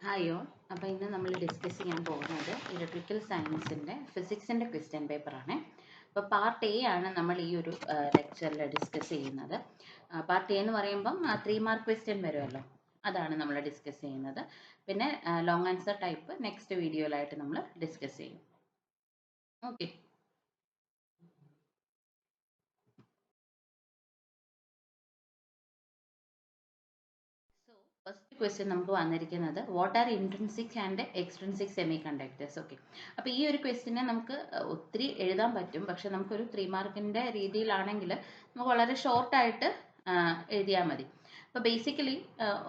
Hi all. അപ്പോൾ ഇന്ന് നമ്മൾ ഡിസ്കസ് ചെയ്യാൻ പോകുന്നത് ഇലക്ട്രിക്കൽ സയൻസിൻ്റെ ഫിസിക്സിൻ്റെ ക്വസ്റ്റ്യൻ പേപ്പറാണ്. അപ്പോൾ പാർട്ട് എ ആണ് നമ്മൾ ഈ ഒരു ലെക്ചറിൽ ഡിസ്കസ് ചെയ്യുന്നത്. പാർട്ട് എ എന്ന് പറയുമ്പം 3 മാർക്ക് ക്വസ്റ്റ്യൻ വരുമല്ലോ, അതാണ് നമ്മൾ ഡിസ്കസ് ചെയ്യുന്നത്. പിന്നെ ലോങ് ആൻസർ ടൈപ്പ് നെക്സ്റ്റ് വീഡിയോയിലായിട്ട് നമ്മൾ ഡിസ്കസ് ചെയ്യും. ഓക്കെ. ഫസ്റ്റ് ക്വസ്റ്റ്യൻ നമുക്ക് വന്നിരിക്കുന്നത് what are intrinsic and extrinsic semi conductors. Okay, അപ്പോൾ ഈ ഒരു ക്വസ്റ്റ്യനെ നമുക്ക് ഒത്തിരി എഴുതാൻ പറ്റും, പക്ഷെ നമുക്കൊരു 3 മാർക്കിൻ്റെ രീതിയിലാണെങ്കിൽ നമുക്ക് വളരെ ഷോർട്ടായിട്ട് എഴുതിയാൽ മതി. അപ്പോൾ ബേസിക്കലി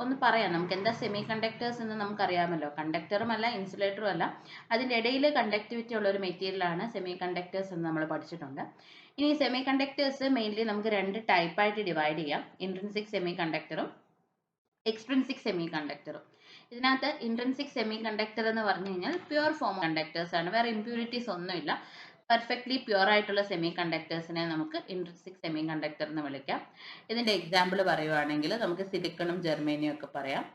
ഒന്ന് പറയാം, നമുക്ക് എന്താ സെമി കണ്ടക്ടേഴ്സ് എന്ന് നമുക്കറിയാമല്ലോ. കണ്ടക്ടറും അല്ല ഇൻസുലേറ്ററും അല്ല, അതിൻ്റെ ഇടയിൽ കണ്ടക്ടിവിറ്റി ഉള്ള ഒരു മെറ്റീരിയലാണ് സെമി കണ്ടക്ടേഴ്സ് എന്ന് നമ്മൾ പഠിച്ചിട്ടുണ്ട്. ഇനി സെമി കണ്ടക്ടേഴ്സ് മെയിൻലി നമുക്ക് 2 ടൈപ്പായിട്ട് ഡിവൈഡ് ചെയ്യാം, ഇൻട്രിൻസിക് സെമി കണ്ടക്ടറും എക്സ്ട്രിൻസിക് സെമി കണ്ടക്ടറും. ഇതിനകത്ത് ഇൻട്രിൻസിക് സെമി കണ്ടക്ടർ എന്ന് പറഞ്ഞു കഴിഞ്ഞാൽ പ്യുവർ ഫോം കണ്ടക്ടേഴ്സ് ആണ്, വേറെ ഇമ്പ്യൂരിറ്റീസ് ഒന്നുമില്ല. പെർഫെക്റ്റ്ലി പ്യുവർ ആയിട്ടുള്ള സെമി കണ്ടക്ടേഴ്സിനെ നമുക്ക് ഇൻട്രിൻസിക് സെമി കണ്ടക്ടർ എന്ന് വിളിക്കാം. ഇതിന്റെ എക്സാമ്പിൾ പറയുവാണെങ്കിൽ നമുക്ക് സിലിക്കണും ജെർമേനിയും ഒക്കെ പറയാം.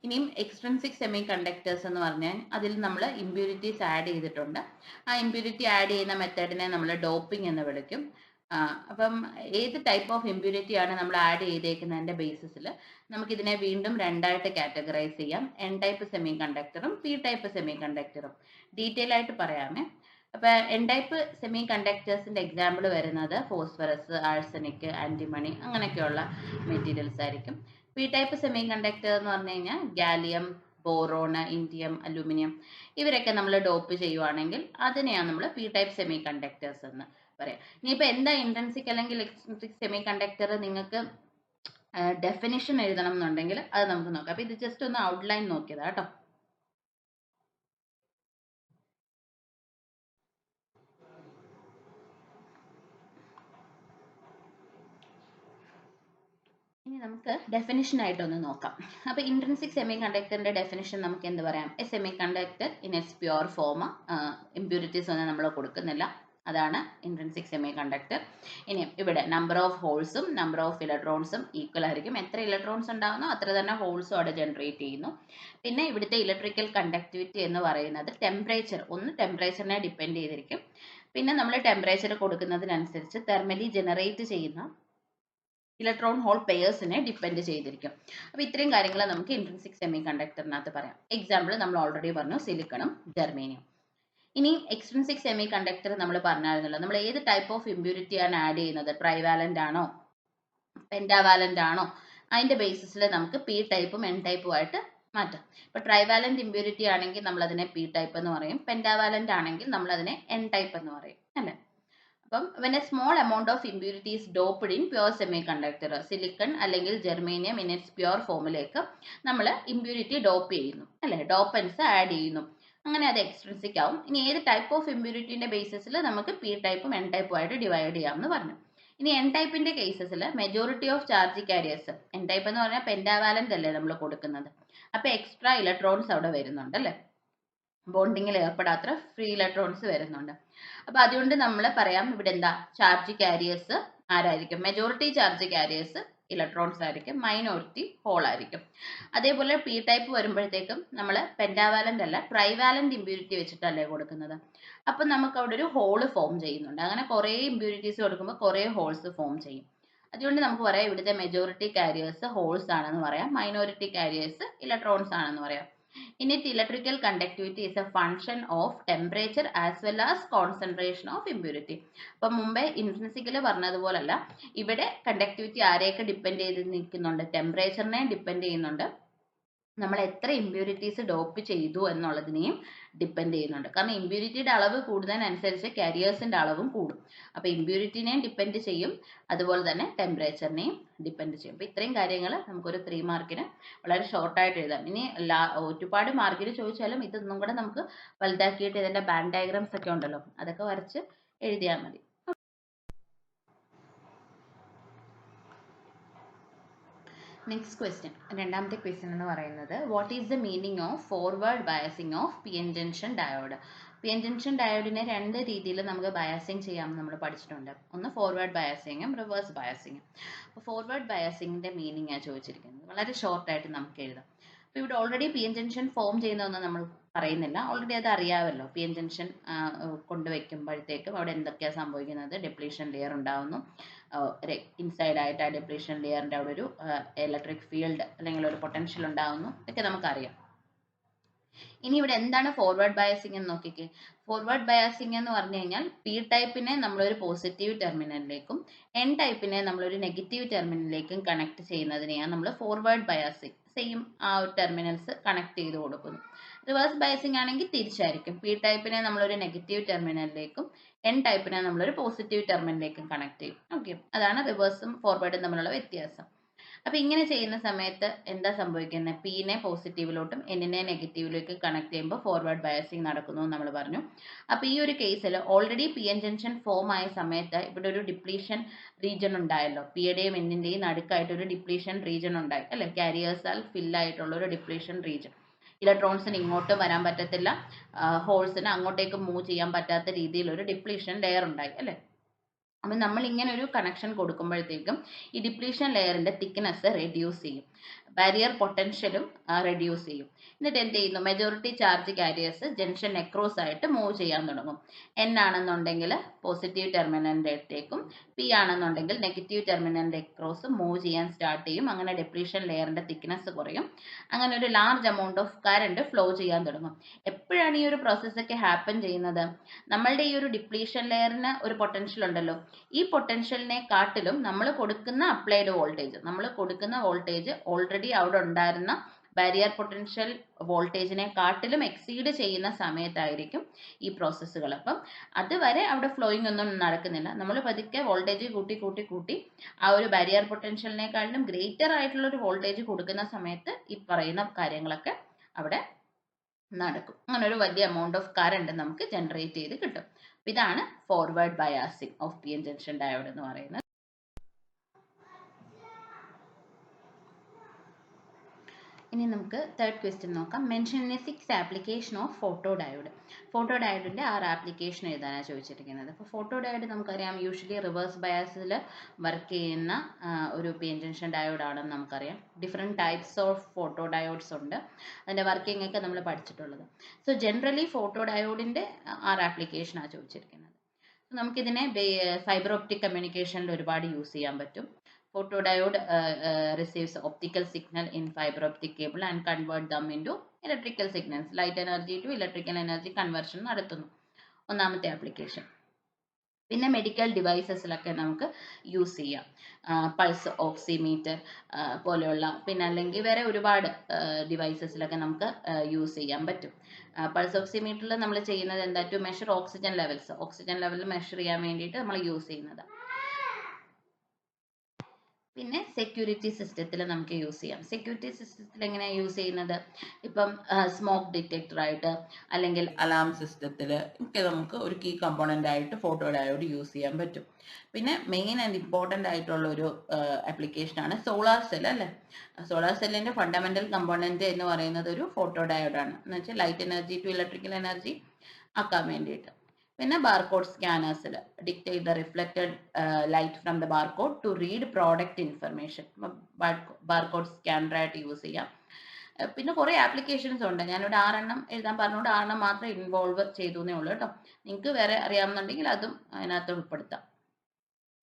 ഇനിയും എക്സ്ട്രിൻസിക് സെമി കണ്ടക്ടേഴ്സ് എന്ന് പറഞ്ഞാൽ അതിൽ നമ്മൾ ഇമ്പ്യൂരിറ്റീസ് ആഡ് ചെയ്തിട്ടുണ്ട്. ആ ഇമ്പ്യൂരിറ്റി ആഡ് ചെയ്യുന്ന മെത്തേഡിനെ നമ്മൾ ഡോപ്പിംഗ് എന്ന് വിളിക്കും. അപ്പം ഏത് ടൈപ്പ് ഓഫ് ഇമ്പ്യൂരിറ്റി ആണ് നമ്മൾ ആഡ് ചെയ്തേക്കുന്നതിൻ്റെ ബേസിസിൽ നമുക്കിതിനെ വീണ്ടും 2ആയിട്ട് കാറ്റഗറൈസ് ചെയ്യാം, എൻ ടൈപ്പ് സെമി കണ്ടക്ടറും പി ടൈപ്പ് സെമി കണ്ടക്ടറും. ഡീറ്റെയിൽ ആയിട്ട് പറയാമേ. അപ്പോൾ എൻ ടൈപ്പ് സെമി കണ്ടക്ടേഴ്സിൻ്റെ എക്സാമ്പിൾ വരുന്നത് ഫോസ്ഫറസ്, ആഴ്സനിക്, ആൻറ്റിമണി അങ്ങനെയൊക്കെയുള്ള മെറ്റീരിയൽസ് ആയിരിക്കും. പി ടൈപ്പ് സെമി കണ്ടക്ടർ എന്ന് പറഞ്ഞു കഴിഞ്ഞാൽ ഗാലിയം, ബോറോൺ, ഇൻഡിയം, അലൂമിനിയം ഇവരൊക്കെ നമ്മൾ ഡോപ്പ് ചെയ്യുവാണെങ്കിൽ അതിനെയാണ് നമ്മൾ പി ടൈപ്പ് സെമി കണ്ടക്ടേഴ്സ് എന്ന് പറയാം. ഇനിയിപ്പോൾ എന്താ ഇൻട്രിൻസിക് അല്ലെങ്കിൽ എക്സ്ട്രിൻസിക് സെമി കണ്ടക്ടർ നിങ്ങൾക്ക് ഡെഫിനിഷൻ എഴുതണം എന്നുണ്ടെങ്കിൽ അത് നമുക്ക് നോക്കാം. അപ്പോൾ ഇത് ജസ്റ്റ് ഒന്ന് ഔട്ട്ലൈൻ നോക്കിയതാ കേട്ടോ. ഇനി നമുക്ക് ഡെഫിനിഷൻ ആയിട്ടൊന്ന് നോക്കാം. അപ്പോൾ ഇൻട്രിൻസിക് സെമി കണ്ടക്ടറിന്റെ ഡെഫിനിഷൻ നമുക്ക് എന്ത് പറയാം? A semi conductor in its pure form, impurities ഒന്നും നമ്മൾ കൊടുക്കുന്നില്ല, അതാണ് ഇൻട്രിൻസിക് സെമി കണ്ടക്ടർ. ഇനി ഇവിടെ നമ്പർ ഓഫ് ഹോൾസും നമ്പർ ഓഫ് ഇലക്ട്രോൺസും ഈക്വൽ ആയിരിക്കും. എത്ര ഇലക്ട്രോൺസ് ഉണ്ടാകുന്നോ അത്ര തന്നെ ഹോൾസും അവിടെ ജനറേറ്റ് ചെയ്യുന്നു. പിന്നെ ഇവിടുത്തെ ഇലക്ട്രിക്കൽ കണ്ടക്ടിവിറ്റി എന്ന് പറയുന്നത് ടെമ്പറേച്ചർ, ഒന്ന് ടെമ്പറേച്ചറിനെ ഡിപ്പെൻഡ് ചെയ്തിരിക്കും. പിന്നെ നമ്മൾ ടെമ്പറേച്ചർ കൊടുക്കുന്നതിനനുസരിച്ച് തെർമലി ജനറേറ്റ് ചെയ്യുന്ന ഇലക്ട്രോൺ ഹോൾ പെയേഴ്സിനെ ഡിപ്പെൻഡ് ചെയ്തിരിക്കും. അപ്പോൾ ഇത്രയും കാര്യങ്ങൾ നമുക്ക് ഇൻട്രിൻസിക് സെമി കണ്ടക്ടറിനകത്ത് പറയാം. എക്സാമ്പിൾ നമ്മൾ ഓൾറെഡി പറഞ്ഞു, സിലിക്കണും ജെർമേനിയം. ഇനി എക്സ്ട്രിൻസിക് സെമി കണ്ടക്ടർ നമ്മൾ പറഞ്ഞായിരുന്നല്ലോ, നമ്മൾ ഏത് ടൈപ്പ് ഓഫ് ഇമ്പ്യൂരിറ്റി ആണ് ആഡ് ചെയ്യുന്നത്, ട്രൈവാലന്റ് ആണോ പെൻറ്റാവാലന്റ് ആണോ, അതിന്റെ ബേസിസിൽ നമുക്ക് പി ടൈപ്പും എൻ ടൈപ്പും ആയിട്ട് മാറ്റാം. ഇപ്പൊ ട്രൈവാലന്റ് ഇമ്പ്യൂരിറ്റി ആണെങ്കിൽ നമ്മൾ അതിനെ പി ടൈപ്പ് എന്ന് പറയും, പെൻറ്റാവാലന്റ് ആണെങ്കിൽ നമ്മൾ അതിനെ എൻ ടൈപ്പ് എന്ന് പറയും, അല്ലേ? അപ്പം when a small amount of impurity is doped in pure semiconductor, silicon അല്ലെങ്കിൽ ജെർമേനിയം ഇൻ ഇറ്റ്സ് പ്യുവർ ഫോമിലേക്ക് നമ്മൾ ഇമ്പ്യൂരിറ്റി ഡോപ്പ് ചെയ്യുന്നു, അല്ലെ, ഡോപ്പൻസ് ആഡ് ചെയ്യുന്നു, അങ്ങനെ അത് എക്സ്ട്രിൻസിക് ആവും. ഇനി ഏത് ടൈപ്പ് ഓഫ് ഇമ്പ്യൂരിറ്റിന്റെ ബേസിസിൽ നമുക്ക് പി ടൈപ്പും എൻ ടൈപ്പും ആയിട്ട് ഡിവൈഡ് ചെയ്യാമെന്ന് പറഞ്ഞു. ഇനി എൻ ടൈപ്പിന്റെ കേസസിൽ majority of charge carriers, N type എന്ന് പറഞ്ഞാൽ പെൻറ്റാവാലന്റ് അല്ലേ നമ്മൾ കൊടുക്കുന്നത്, അപ്പൊ എക്സ്ട്രാ ഇലക്ട്രോൺസ് അവിടെ വരുന്നുണ്ട്, അല്ലേ, ബോണ്ടിങ്ങിൽ ഏർപ്പെടാത്ത ഫ്രീ ഇലക്ട്രോൺസ് വരുന്നുണ്ട്. അപ്പൊ അതുകൊണ്ട് നമ്മൾ പറയാം ഇവിടെ എന്താ, ചാർജ് കാരിയേഴ്സ് ആരായിരിക്കും? മെജോറിറ്റി ചാർജ് കാരിയേഴ്സ് ഇലക്ട്രോൺസ് ആയിരിക്കും, മൈനോറിറ്റി ഹോൾ ആയിരിക്കും. അതേപോലെ പി ടൈപ്പ് വരുമ്പോഴത്തേക്കും നമ്മൾ പെൻറ്റാവാലന്റ് അല്ല ട്രൈവാലന്റ് ഇമ്പ്യൂരിറ്റി വെച്ചിട്ടല്ലേ കൊടുക്കുന്നത്, അപ്പൊ നമുക്ക് അവിടെ ഒരു ഹോള് ഫോം ചെയ്യുന്നുണ്ട്. അങ്ങനെ കുറെ ഇമ്പ്യൂരിറ്റീസ് കൊടുക്കുമ്പോൾ കുറെ ഹോൾസ് ഫോം ചെയ്യും. അതുകൊണ്ട് നമുക്ക് പറയാം ഇവിടുത്തെ മെജോറിറ്റി കാരിയേഴ്സ് ഹോൾസ് ആണെന്ന് പറയാം, മൈനോറിറ്റി കാരിയേഴ്സ് ഇലക്ട്രോൺസ് ആണെന്ന് പറയാം. In it, electrical conductivity is a function of temperature as well as concentration of impurity. അപ്പം മുമ്പേ ഇൻട്രിൻസിക്കൽ പറഞ്ഞതുപോലല്ല, ഇവിടെ കണ്ടക്ടിവിറ്റി ആരെയൊക്കെ ഡിപ്പെൻഡ് ചെയ്ത് നിൽക്കുന്നുണ്ട്? ടെമ്പറേച്ചറിനെ ഡിപ്പെൻഡ് ചെയ്യുന്നുണ്ട്, നമ്മൾ എത്ര ഇമ്പ്യൂരിറ്റീസ് ഡോപ്പ് ചെയ്തു എന്നുള്ളതിനെയും ഡിപ്പെൻഡ് ചെയ്യുന്നുണ്ട്. കാരണം ഇമ്പ്യൂരിറ്റിയുടെ അളവ് കൂടുന്നതിനനുസരിച്ച് കാരിയേഴ്സിന്റെ അളവും കൂടും. അപ്പൊ ഇമ്പ്യൂരിറ്റിനെയും ഡിപ്പെൻഡ് ചെയ്യും, അതുപോലെ തന്നെ ടെമ്പറേച്ചറിനെയും ഡിപ്പെൻഡ് ചെയ്യും. അപ്പൊ ഇത്രയും കാര്യങ്ങൾ നമുക്കൊരു 3 മാർക്കിന് വളരെ ഷോർട്ടായിട്ട് എഴുതാം. ഇനി ഒരുപാട് മാർക്കിന് ചോദിച്ചാലും ഇതൊന്നും കൂടെ നമുക്ക് വലുതാക്കിയിട്ട് ഇതിന്റെ ബാൻഡ് ഡയഗ്രാംസ് ഒക്കെ ഉണ്ടല്ലോ, അതൊക്കെ വരച്ച് എഴുതിയാൽ മതി. നെക്സ്റ്റ് ക്വസ്റ്റ്യൻ, രണ്ടാമത്തെ ക്വസ്റ്റ്യൻ എന്ന് പറയുന്നത് what is the meaning of forward biasing of P N junction diode. P N junction ഡയോഡിനെ 2 രീതിയിൽ നമുക്ക് ബയസിങ് ചെയ്യാമെന്ന് നമ്മൾ പഠിച്ചിട്ടുണ്ട്. ഒന്ന് ഫോർവേഡ് ബയസിങ്ങും റിവേഴ്സ് ബയസിങ്ങും. അപ്പോൾ ഫോർവേഡ് ബയസിങ്ങിന്റെ മീനിങ് ആണ് ചോദിച്ചിരിക്കുന്നത്, വളരെ ഷോർട്ടായിട്ട് നമുക്ക് എഴുതാം. അപ്പോൾ ഇവിടെ already P N junction form ചെയ്യുന്നതൊന്നും നമ്മൾ പറയുന്നില്ല, ഓൾറെഡി അത് അറിയാമല്ലോ. പി എൻ ജംഗ്ഷൻ കൊണ്ടുവയ്ക്കുമ്പോഴത്തേക്കും അവിടെ എന്തൊക്കെയാണ് സംഭവിക്കുന്നത്, ഡെപ്ലീഷൻ ലെയർ ഉണ്ടാവുന്നു, ഇൻസൈഡ് ആയിട്ട് ആ ഡെപ്ലീഷൻ ലെയറിൻ്റെ അവിടെ ഒരു ഇലക്ട്രിക് ഫീൽഡ് അല്ലെങ്കിൽ ഒരു പൊട്ടൻഷ്യൽ ഉണ്ടാവുന്നു, ഇതൊക്കെ നമുക്കറിയാം. ഇനി ഇവിടെ എന്താണ് ഫോർവേഡ് ബയസിംഗ് എന്ന് നോക്കിക്കേ. ഫോർവേഡ് ബയസിംഗ് എന്ന് പറഞ്ഞു കഴിഞ്ഞാൽ പി ടൈപ്പിനെ നമ്മളൊരു പോസിറ്റീവ് ടെർമിനലിലേക്കും എൻ ടൈപ്പിനെ നമ്മളൊരു നെഗറ്റീവ് ടെർമിനലിലേക്കും കണക്ട് ചെയ്യുന്നതിനെയാണ് നമ്മൾ ഫോർവേഡ് ബയസിംഗ്. സെയിം ആ ഒരു ടെർമിനൽസ് കണക്ട് ചെയ്ത് കൊടുക്കുന്നു. റിവേഴ്സ് ബയസിംഗ് ആണെങ്കിൽ തിരിച്ചായിരിക്കും. പി ടൈപ്പിനെ നമ്മളൊരു നെഗറ്റീവ് ടെർമിനലിലേക്കും എൻ ടൈപ്പിനെ നമ്മളൊരു പോസിറ്റീവ് ടെർമിനലിലേക്കും കണക്ട് ചെയ്യും. ഓക്കെ, അതാണ് റിവേഴ്സും ഫോർവേഡും തമ്മിലുള്ള വ്യത്യാസം. അപ്പൊ ഇങ്ങനെ ചെയ്യുന്ന സമയത്ത് എന്താ സംഭവിക്കുന്നത്, പിനെ പോസിറ്റീവിലോട്ടും എന്നിനെ നെഗറ്റീവിലേക്കും കണക്ട് ചെയ്യുമ്പോൾ ഫോർവേഡ് ബയസിംഗ് നടക്കുന്നു എന്ന് നമ്മൾ പറഞ്ഞു. അപ്പൊ ഈ ഒരു കേസിൽ already P N junction form ആയ സമയത്ത് ഇവിടെ ഒരു ഡിപ്ലീഷൻ റീജിയൻ ഉണ്ടായല്ലോ, പിയുടെയും എന്നിന്റെയും നടുക്കായിട്ട് ഒരു ഡിപ്ലീഷൻ റീജിയൻ ഉണ്ടായി അല്ലെ, കാരിയേഴ്സാൽ ഫിൽ ആയിട്ടുള്ള ഒരു ഡിപ്ലീഷൻ റീജിയൻ. ഇലക്ട്രോൺസിന് ഇങ്ങോട്ട് വരാൻ പറ്റത്തില്ല, ഹോൾസിന് അങ്ങോട്ടേക്ക് മൂവ് ചെയ്യാൻ പറ്റാത്ത രീതിയിൽ ഒരു ഡിപ്ലീഷൻ ലെയർ ഉണ്ടായി അല്ലെ. അപ്പം നമ്മൾ ഇങ്ങനെ ഒരു കണക്ഷൻ കൊടുക്കുമ്പോഴത്തേക്കും ഈ ഡിപ്ലീഷൻ ലെയറിന്റെ തിക്നെസ് റെഡ്യൂസ് ചെയ്യും, ബാരിയർ പൊട്ടൻഷ്യലും റെഡ്യൂസ് ചെയ്യും. എന്നിട്ട് എന്ത് ചെയ്യുന്നു, majority charge careers junction across ആയിട്ട് മൂവ് ചെയ്യാൻ തുടങ്ങും. എൻ ആണെന്നുണ്ടെങ്കിൽ പോസിറ്റീവ് ടെർമിനലിന്റെ അടുത്തേക്കും പി ആണെന്നുണ്ടെങ്കിൽ നെഗറ്റീവ് ടെർമിനലിന്റെ അക്രോസ് മൂവ് ചെയ്യാൻ സ്റ്റാർട്ട് ചെയ്യും. അങ്ങനെ ഡിപ്ലീഷൻ ലെയറിന്റെ തിക്നെസ് കുറയും. അങ്ങനെ ഒരു large amount of current flow ചെയ്യാൻ തുടങ്ങും. എപ്പോഴാണ് ഈ ഒരു പ്രോസസ് ഒക്കെ ഹാപ്പൻ ചെയ്യുന്നത്, നമ്മളുടെ ഈ ഒരു ഡിപ്ലീഷൻ ലെയറിന് ഒരു പൊട്ടൻഷ്യൽ ഉണ്ടല്ലോ, ഈ പൊട്ടൻഷ്യലിനെ കാട്ടിലും നമ്മൾ കൊടുക്കുന്ന അപ്ലൈഡ് വോൾട്ടേജ്, നമ്മൾ കൊടുക്കുന്ന വോൾട്ടേജ് ഓൾറെഡി അവിടെ ഉണ്ടായിരുന്ന ബാരിയർ പൊട്ടൻഷ്യൽ വോൾട്ടേജിനെ കാട്ടിലും എക്സീഡ് ചെയ്യുന്ന സമയത്തായിരിക്കും ഈ പ്രോസസ്സുകൾ. അപ്പം അതുവരെ അവിടെ ഫ്ലോയിങ് ഒന്നും നടക്കുന്നില്ല. നമ്മൾ പതുക്കെ വോൾട്ടേജ് കൂട്ടി കൂട്ടി കൂട്ടി ആ ഒരു ബാരിയർ പൊട്ടൻഷ്യലിനെക്കാളും ഗ്രേറ്റർ ആയിട്ടുള്ള ഒരു വോൾട്ടേജ് കൊടുക്കുന്ന സമയത്ത് ഈ പറയുന്ന കാര്യങ്ങളൊക്കെ അവിടെ നടക്കും. അങ്ങനെ ഒരു വലിയ എമൗണ്ട് ഓഫ് കറണ്ട് നമുക്ക് ജനറേറ്റ് ചെയ്ത് കിട്ടും. ഇതാണ് forward biasing of P N junction diode എന്ന് പറയുന്നത്. ഇനി നമുക്ക് തേർഡ് ക്വസ്റ്റ്യൻ നോക്കാം. Mention 6 application of photo diode. Photo ഡയോഡിന്റെ 6 ആപ്ലിക്കേഷൻ എഴുതാനാണ് ചോദിച്ചിരിക്കുന്നത്. അപ്പോൾ ഫോട്ടോ ഡയോഡ് നമുക്കറിയാം യൂഷ്വലി റിവേഴ്സ് ബയാസിൽ വർക്ക് ചെയ്യുന്ന ഒരു പി എൻ ജംഗ്ഷൻ ഡയോഡ് ആണെന്ന് നമുക്കറിയാം. Different types of photo diodes ഉണ്ട്, അതിൻ്റെ വർക്കിംഗ് ഒക്കെ നമ്മൾ പഠിച്ചിട്ടുള്ളത്. സോ ജനറലി ഫോട്ടോ ഡയോഡിന്റെ 6 ആപ്ലിക്കേഷനാണ് ചോദിച്ചിരിക്കുന്നത്. നമുക്കിതിനെ ഫൈബർ ഒപ്റ്റിക് കമ്മ്യൂണിക്കേഷനിൽ ഒരുപാട് യൂസ് ചെയ്യാൻ പറ്റും. Photodiode receives optical signal in fiber optic cable and convert them into electrical signals. Light energy to electrical energy conversion നടത്തുന്നു, ഒന്നാമത്തെ ആപ്ലിക്കേഷൻ. പിന്നെ മെഡിക്കൽ ഡിവൈസസിലൊക്കെ നമുക്ക് യൂസ് ചെയ്യാം. പൾസ് ഓക്സിമീറ്റർ പോലെയുള്ള, പിന്നെ അല്ലെങ്കിൽ വേറെ ഒരുപാട് ഡിവൈസസിലൊക്കെ നമുക്ക് യൂസ് ചെയ്യാൻ പറ്റും. പൾസ് ഓക്സിമീറ്ററിൽ നമ്മൾ ചെയ്യുന്നത് എന്താ, to measure oxygen levels, oxygen level measure ചെയ്യാൻ വേണ്ടിയിട്ട് നമ്മൾ യൂസ് ചെയ്യുന്നത്. പിന്നെ സെക്യൂരിറ്റി സിസ്റ്റത്തിൽ നമുക്ക് യൂസ് ചെയ്യാം. സെക്യൂരിറ്റി സിസ്റ്റത്തിൽ എങ്ങനെയാണ് യൂസ് ചെയ്യുന്നത്, ഇപ്പം സ്മോക്ക് ഡിറ്റക്ടർ ആയിട്ട് അല്ലെങ്കിൽ അലാം സിസ്റ്റത്തിൽ ഒക്കെ നമുക്ക് ഒരു കീ കമ്പോണൻ്റ് ആയിട്ട് ഫോട്ടോ ഡയോഡ് യൂസ് ചെയ്യാൻ പറ്റും. പിന്നെ മെയിൻ ആൻഡ് ഇമ്പോർട്ടൻ്റ് ആയിട്ടുള്ള ഒരു ആപ്ലിക്കേഷനാണ് സോളാർ സെൽ അല്ലേ. സോളാർ സെല്ലിൻ്റെ ഫണ്ടമെൻ്റൽ കമ്പോണൻ്റ് എന്ന് പറയുന്നത് ഒരു ഫോട്ടോ ഡയോഡാണ്. എന്ന് വെച്ചാൽ light energy to electrical energy ആക്കാൻ വേണ്ടിയിട്ട്. പിന്നെ ബാർകോഡ് സ്കാനേഴ്സിൽ detect the reflected light from the barcode to read product information, barcode സ്കാനറായിട്ട് യൂസ് ചെയ്യാം. പിന്നെ കുറേ ആപ്ലിക്കേഷൻസ് ഉണ്ട്, ഞാനിവിടെ 6 എണ്ണം എഴുതാൻ പറഞ്ഞുകൊണ്ട് 6 എണ്ണം മാത്രം ഇൻവോൾവ് ചെയ്തേ ഉള്ളൂ കേട്ടോ. നിങ്ങൾക്ക് വേറെ അറിയാമെന്നുണ്ടെങ്കിൽ അതും അതിനകത്ത് ഉൾപ്പെടുത്താം.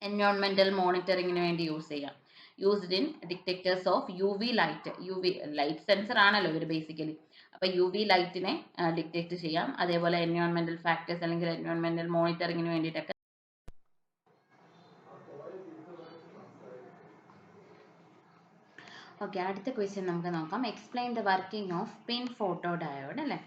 എൻവയോൺമെന്റൽ മോണിറ്ററിങ്ങിന് വേണ്ടി യൂസ് ചെയ്യാം. Used in detectors of U V light, U V light sensor ആണല്ലോ ഇവർ ബേസിക്കലി. അപ്പൊ യു വി ലൈറ്റിനെ ഡിറ്റക്ട് ചെയ്യാം. അതേപോലെ എൻവയോൺമെന്റൽ ഫാക്ടേഴ്സ് അല്ലെങ്കിൽ എൻവയോൺമെന്റൽ മോണിറ്ററിങ്ങിന് വേണ്ടിയിട്ടൊക്കെ. ഓക്കെ, അടുത്ത ക്വസ്റ്റ്യൻ നമുക്ക് നോക്കാം. Explain the working of pin photo diode അല്ലേ.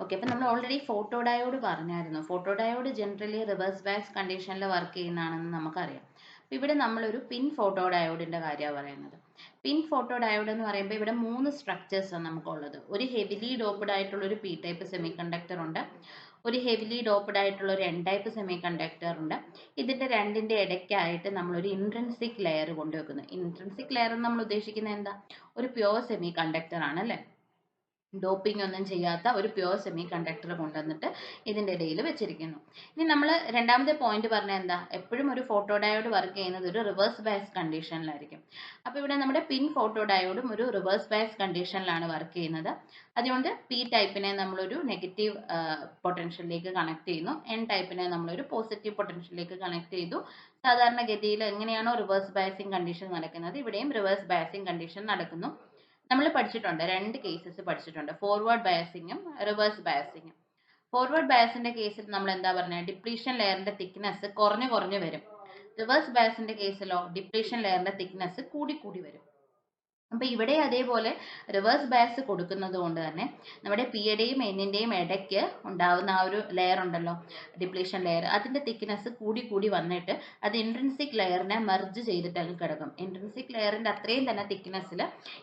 ഓക്കെ, അപ്പം നമ്മൾ ഓൾറെഡി ഫോട്ടോ ഡയോഡ് പറഞ്ഞായിരുന്നു. Photo diode generally reverse bias കണ്ടീഷനിൽ വർക്ക് ചെയ്യുന്നതാണെന്ന് നമുക്കറിയാം. അപ്പം ഇവിടെ നമ്മളൊരു പിൻ ഫോട്ടോ ഡയോഡിൻ്റെ കാര്യമാണ് പറയുന്നത്. പിൻ ഫോട്ടോ ഡയോഡ് എന്ന് പറയുമ്പോൾ ഇവിടെ 3 സ്ട്രക്ചേഴ്സാണ് നമുക്കുള്ളത്. ഒരു ഹെവിലി ഡോപ്ഡ് ആയിട്ടുള്ള ഒരു പി ടൈപ്പ് സെമി കണ്ടക്ടർ ഉണ്ട്, ഒരു ഹെവിലി ഡോപ്ഡ് ആയിട്ടുള്ള ഒരു എൻ ടൈപ്പ് സെമി കണ്ടക്ടർ ഉണ്ട്. ഇതിൻ്റെ രണ്ടിൻ്റെ ഇടയ്ക്കായിട്ട് നമ്മളൊരു ഇൻട്രിൻസിക് ലെയർ കൊണ്ടുവെക്കുന്നു. ഇൻട്രിൻസിക് ലെയർ എന്ന് നമ്മൾ ഉദ്ദേശിക്കുന്നത് എന്താ, ഒരു പ്യുവർ സെമി കണ്ടക്ടർ ആണ് അല്ലേ. ഡോപ്പിംഗ് ഒന്നും ചെയ്യാത്ത ഒരു പ്യുവർ സെമി കണ്ടക്ടർ കൊണ്ടുവന്നിട്ട് ഇതിൻ്റെ ഇടയിൽ വെച്ചിരിക്കുന്നു. ഇനി നമ്മൾ രണ്ടാമത്തെ പോയിന്റ് പറഞ്ഞ എന്താ, എപ്പോഴും ഒരു ഫോട്ടോ ഡയോഡ് വർക്ക് ചെയ്യുന്നത് ഒരു റിവേഴ്സ് ബയസ് കണ്ടീഷനിലായിരിക്കും. അപ്പോൾ ഇവിടെ നമ്മുടെ പിൻ ഫോട്ടോ ഡയോഡും ഒരു റിവേഴ്സ് ബയസ് കണ്ടീഷനിലാണ് വർക്ക് ചെയ്യുന്നത്. അതുകൊണ്ട് പി ടൈപ്പിനെ നമ്മളൊരു നെഗറ്റീവ് പൊട്ടൻഷ്യലിലേക്ക് കണക്ട് ചെയ്യുന്നു, എൻ ടൈപ്പിനെ നമ്മളൊരു പോസിറ്റീവ് പൊട്ടൻഷ്യലിലേക്ക് കണക്ട് ചെയ്തു. സാധാരണഗതിയിൽ എങ്ങനെയാണോ റിവേഴ്സ് ബയസിങ് കണ്ടീഷൻ നടക്കുന്നത്, ഇവിടെയും റിവേഴ്സ് ബയസിങ് കണ്ടീഷൻ നടക്കുന്നു. നമ്മൾ പഠിച്ചിട്ടുണ്ട്, രണ്ട് കേസസ് പഠിച്ചിട്ടുണ്ട്, ഫോർവേഡ് ബയസിങ്ങും റിവേഴ്സ് ബയസിങ്ങും. ഫോർവേഡ് ബയസിന്റെ കേസിൽ നമ്മൾ എന്താ പറഞ്ഞത്, ഡിപ്ലീഷൻ ലെയറിന്റെ തിക്നെസ് കുറഞ്ഞു കുറഞ്ഞു വരും. റിവേഴ്സ് ബയസിന്റെ കേസിലോ ഡിപ്ലീഷൻ ലെയറിന്റെ തിക്നെസ് കൂടി കൂടി വരും. അപ്പൊ ഇവിടെ അതേപോലെ റിവേഴ്സ് ബയസ് കൊടുക്കുന്നത് കൊണ്ട് തന്നെ നമ്മുടെ പിയുടെയും എന്നിന്റെയും ഇടയ്ക്ക് ഉണ്ടാവുന്ന ആ ഒരു ലെയർ ഉണ്ടല്ലോ, ഡിപ്ലീഷൻ ലെയർ, അതിന്റെ തിക്നെസ് കൂടി കൂടി വന്നിട്ട് അത് ഇൻട്രിൻസിക് ലെയറിനെ മെർജ് ചെയ്തിട്ട് അങ്ങ് കിടക്കും. ഇൻട്രിൻസിക് ലെയറിന്റെ അത്രയും തന്നെ തിക്നെസ്സിൽ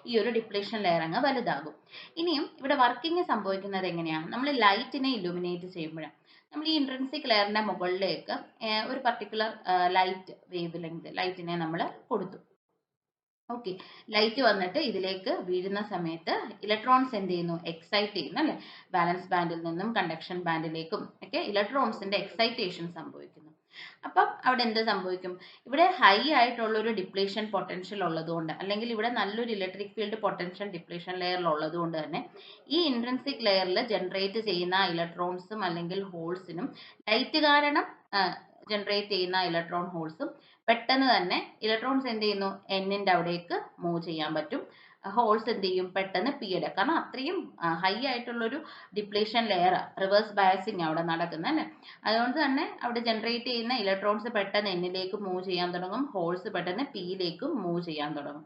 ഈ ഒരു ഡിപ്ലീഷൻ ലെയർ അങ്ങ് വലുതാകും. ഇനിയും ഇവിടെ വർക്കിംഗ് സംഭവിക്കുന്നത് എങ്ങനെയാണ്, നമ്മൾ ലൈറ്റിനെ ഇലുമിനേറ്റ് ചെയ്യുമ്പോഴാണ് നമ്മൾ ഈ ഇൻട്രിൻസിക് ലെയറിന്റെ മുകളിലേക്ക് ഒരു പർട്ടിക്കുലർ ലൈറ്റ് വേവ് ലെങ്ത് ലൈറ്റിനെ നമ്മൾ കൊടുത്തു. ഓക്കെ, ലൈറ്റ് വന്നിട്ട് ഇതിലേക്ക് വീഴുന്ന സമയത്ത് ഇലക്ട്രോൺസ് എന്ത് ചെയ്യുന്നു, എക്സൈറ്റ് ചെയ്യുന്നു അല്ലെ. വാലൻസ് ബാൻഡിൽ നിന്നും കണ്ടക്ഷൻ ബാൻഡിലേക്കും ഒക്കെ ഇലക്ട്രോൺസിന്റെ എക്സൈറ്റേഷൻ സംഭവിക്കുന്നു. അപ്പം അവിടെ എന്ത് സംഭവിക്കും, ഇവിടെ ഹൈ ആയിട്ടുള്ള ഒരു ഡിപ്ലീഷൻ പൊട്ടൻഷ്യൽ ഉള്ളതുകൊണ്ട്, അല്ലെങ്കിൽ ഇവിടെ നല്ലൊരു ഇലക്ട്രിക് ഫീൽഡ് പൊട്ടൻഷ്യൽ ഡിപ്ലീഷൻ ലെയറിൽ ഉള്ളതുകൊണ്ട് തന്നെ ഈ ഇൻട്രിൻസിക് ലെയറിൽ ജനറേറ്റ് ചെയ്യുന്ന ഇലക്ട്രോൺസും അല്ലെങ്കിൽ ഹോൾസിനും ലൈറ്റ് കാരണം ജനറേറ്റ് ചെയ്യുന്ന ഇലക്ട്രോൺ ഹോൾസും പെട്ടെന്ന് തന്നെ ഇലക്ട്രോൺസ് എന്ത് ചെയ്യുന്നു, എന്നിന്റെ അവിടേക്ക് മൂവ് ചെയ്യാൻ പറ്റും. ഹോൾസ് എന്ത് ചെയ്യും, പെട്ടെന്ന് പിയുടെ, കാരണം അത്രയും ഹൈ ആയിട്ടുള്ളൊരു ഡിപ്ലീഷൻ ലെയർ, റിവേഴ്സ് ബയസിങ് അവിടെ നടക്കുന്നത് അല്ലേ. അതുകൊണ്ട് തന്നെ അവിടെ ജനറേറ്റ് ചെയ്യുന്ന ഇലക്ട്രോൺസ് പെട്ടെന്ന് എന്നിലേക്ക് മൂവ് ചെയ്യാൻ തുടങ്ങും, ഹോൾസ് പെട്ടെന്ന് പിയിലേക്കും മൂവ് ചെയ്യാൻ തുടങ്ങും.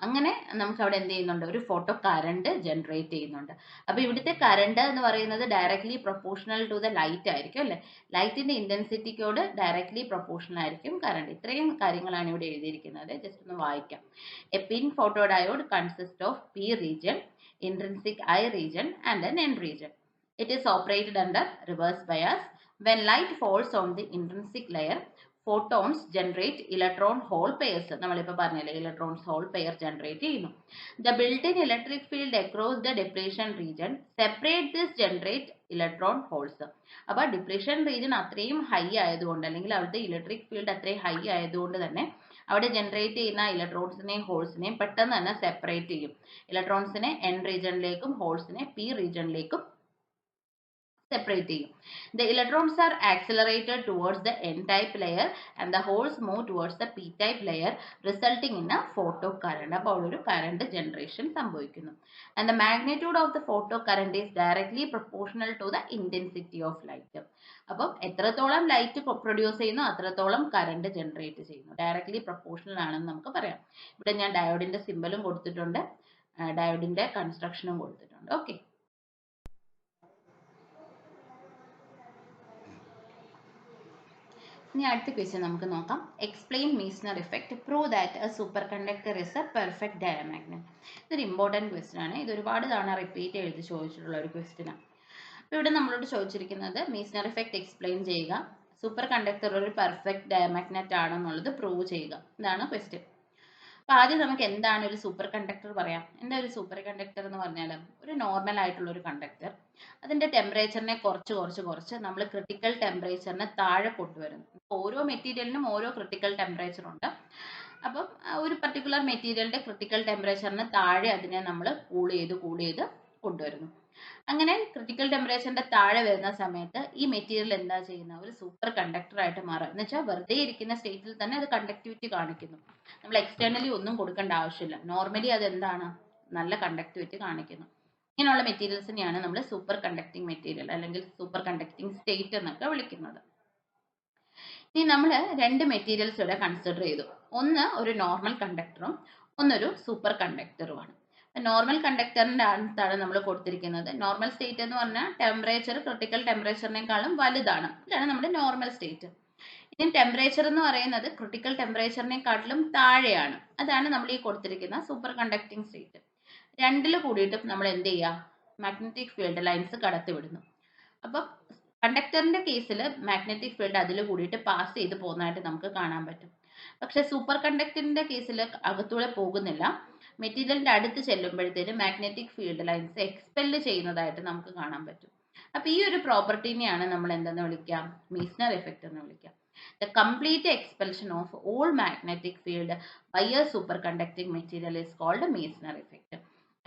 അങ്ങനെ നമുക്ക് അവിടെ എന്ത് ചെയ്യുന്നുണ്ട്, ഒരു ഫോട്ടോ കറണ്ട് ജനറേറ്റ് ചെയ്യുന്നുണ്ട്. അപ്പൊ ഇവിടുത്തെ കറണ്ട് എന്ന് പറയുന്നത് directly proportional to the light ആയിരിക്കും അല്ലെ. ലൈറ്റിന്റെ ഇന്റൻസിറ്റിക്കോട് ഡയറക്ട്ലി പ്രൊപ്പോർഷണൽ ആയിരിക്കും കറണ്ട്. ഇത്രയും കാര്യങ്ങളാണ് ഇവിടെ എഴുതിയിരിക്കുന്നത്, ജസ്റ്റ് ഒന്ന് വായിക്കാം. A PIN photo diode consist of P region, intrinsic I region and N N region. It is operated under reverse bias. When light falls on the intrinsic layer, photons generate electron hole pairs. നമ്മളിപ്പോൾ പറഞ്ഞില്ലേ, electrons whole pair generate ചെയ്യുന്നു. The built-in electric field across the depletion region separate this generate electron holes. അപ്പോൾ depletion region അത്രയും high ആയതുകൊണ്ട്, അല്ലെങ്കിൽ അവിടുത്തെ electric field അത്രയും high ആയതുകൊണ്ട് തന്നെ അവിടെ ജനറേറ്റ് ചെയ്യുന്ന ഇലക്ട്രോൺസിനെയും ഹോൾസിനെയും പെട്ടെന്ന് തന്നെ സെപ്പറേറ്റ് ചെയ്യും. ഇലക്ട്രോൺസിനെ എൻ റീജിയനിലേക്കും ഹോൾസിനെ പി റീജിയനിലേക്കും separate ചെയ്യും. The electrons are accelerated towards the n-type layer and the holes move towards the p-type layer, resulting in a photocurrent. അപ്പോൾ ഒരു current generation സംഭവിക്കുന്നു. And the magnitude of the photocurrent is directly proportional to the intensity of light. അപ്പം എത്രത്തോളം light produce ചെയ്യുന്നു അത്രത്തോളം current generate ചെയ്യുന്നു. Directly proportional ആണെന്ന് നമുക്ക് പറയാം. ഇവിടെ ഞാൻ ഡയോഡിന്റെ സിമ്പലും കൊടുത്തിട്ടുണ്ട്, ഡയോഡിന്റെ കൺസ്ട്രക്ഷനും കൊടുത്തിട്ടുണ്ട്. ഓക്കെ, ഇനി അടുത്ത ക്വസ്റ്റ്യൻ നമുക്ക് നോക്കാം. Explain Meissner effect, prove that a super conductor is a perfect diamagnet. ഇതൊരു ഇമ്പോർട്ടൻറ്റ് ക്വസ്റ്റ്യൻ ആണ്. ഇത് ഒരുപാട് തവണ റിപ്പീറ്റ് എഴുതി ചോദിച്ചിട്ടുള്ള ഒരു ക്വസ്റ്റ്യൻ ആണ്. അപ്പോൾ ഇവിടെ നമ്മളോട് ചോദിച്ചിരിക്കുന്നത് മീസ്നർ ഇഫക്റ്റ് എക്സ്പ്ലെയിൻ ചെയ്യുക, സൂപ്പർ കണ്ടക്ടർ ഒരു പെർഫെക്റ്റ് ഡയമാഗ്നറ്റ് ആണെന്നുള്ളത് പ്രൂവ് ചെയ്യുക, ഇതാണ് ക്വസ്റ്റ്യൻ. അപ്പോൾ ആദ്യം നമുക്ക് എന്താണ് ഒരു സൂപ്പർ കണ്ടക്ടർ പറയാം. എന്താ ഒരു സൂപ്പർ കണ്ടക്ടർ എന്ന് പറഞ്ഞാൽ, ഒരു നോർമൽ ആയിട്ടുള്ള ഒരു കണ്ടക്ടർ അതിന്റെ ടെമ്പറേച്ചറിനെ കുറച്ച് നമ്മൾ ക്രിട്ടിക്കൽ ടെമ്പറേച്ചറിന് താഴെ കൊണ്ടുവരുന്നു. ഓരോ മെറ്റീരിയലിനും ഓരോ ക്രിട്ടിക്കൽ ടെമ്പറേച്ചർ ഉണ്ട്. അപ്പം ഒരു പർട്ടിക്കുലർ മെറ്റീരിയലിന്റെ ക്രിട്ടിക്കൽ ടെമ്പറേച്ചറിന് താഴെ അതിനെ നമ്മൾ കൂൾ ചെയ്ത് കൊണ്ടുവരുന്നു. അങ്ങനെ ക്രിട്ടിക്കൽ ടെമ്പറേച്ചറിന്റെ താഴെ വരുന്ന സമയത്ത് ഈ മെറ്റീരിയൽ എന്താ ചെയ്യുന്ന, ഒരു സൂപ്പർ കണ്ടക്ടർ ആയിട്ട് മാറുക. എന്ന് വെച്ചാൽ വെറുതെ ഇരിക്കുന്ന സ്റ്റേറ്റിൽ തന്നെ അത് കണ്ടക്ടിവിറ്റി കാണിക്കുന്നു. നമ്മൾ എക്സ്റ്റേണലി ഒന്നും കൊടുക്കേണ്ട ആവശ്യമില്ല. നോർമലി അത് എന്താണ്, നല്ല കണ്ടക്ടിവിറ്റി കാണിക്കുന്നു. ഇങ്ങനെയുള്ള മെറ്റീരിയൽസിനെയാണ് നമ്മൾ സൂപ്പർ കണ്ടക്ടിങ് മെറ്റീരിയൽ അല്ലെങ്കിൽ സൂപ്പർ കണ്ടക്ടിങ് സ്റ്റേറ്റ് എന്നൊക്കെ വിളിക്കുന്നത്. ഇനി നമ്മൾ രണ്ട് മെറ്റീരിയൽസ് ഇവിടെ കൺസിഡർ ചെയ്തു. ഒന്ന് ഒരു നോർമൽ കണ്ടക്ടറും ഒന്നൊരു സൂപ്പർ കണ്ടക്ടറുമാണ്. നോർമൽ കണ്ടക്ടറിന്റെ അടുത്താണ് നമ്മൾ കൊടുത്തിരിക്കുന്നത്. നോർമൽ സ്റ്റേറ്റ് എന്ന് പറഞ്ഞാൽ ടെമ്പറേച്ചർ ക്രിട്ടിക്കൽ ടെമ്പറേച്ചറിനേക്കാളും വലുതാണ്. ഇതാണ് നമ്മുടെ നോർമൽ സ്റ്റേറ്റ്. ഇനി ടെമ്പറേച്ചർ എന്ന് പറയുന്നത് ക്രിട്ടിക്കൽ ടെമ്പറേച്ചറിനെക്കാട്ടിലും താഴെയാണ്. അതാണ് നമ്മൾ ഈ കൊടുത്തിരിക്കുന്ന സൂപ്പർ കണ്ടക്ടിങ് സ്റ്റേറ്റ്. രണ്ടിൽ കൂടിയിട്ടും നമ്മൾ എന്ത് ചെയ്യുക, മാഗ്നറ്റിക് ഫീൽഡ് ലൈൻസ് കടത്തിവിടുന്നു. അപ്പം കണ്ടക്ടറിന്റെ കേസിൽ മാഗ്നറ്റിക് ഫീൽഡ് അതിൽ കൂടിയിട്ട് പാസ് ചെയ്ത് പോകുന്നതായിട്ട് നമുക്ക് കാണാൻ പറ്റും. പക്ഷെ സൂപ്പർ കണ്ടക്ടറിന്റെ കേസിൽ അകത്തൂടെ പോകുന്നില്ല, മെറ്റീരിയലിന്റെ അടുത്ത് ചെല്ലുമ്പോഴത്തേനും മാഗ്നറ്റിക് ഫീൽഡ് ലൈൻസ് എക്സ്പെല് ചെയ്യുന്നതായിട്ട് നമുക്ക് കാണാൻ പറ്റും. അപ്പൊ ഈ ഒരു പ്രോപ്പർട്ടിനെയാണ് നമ്മൾ എന്തെന്ന് വിളിക്കാം, മീസ്നർ എഫക്റ്റ് എന്ന് വിളിക്കാം. The complete expulsion of all magnetic field by a superconducting material is called Meissner effect.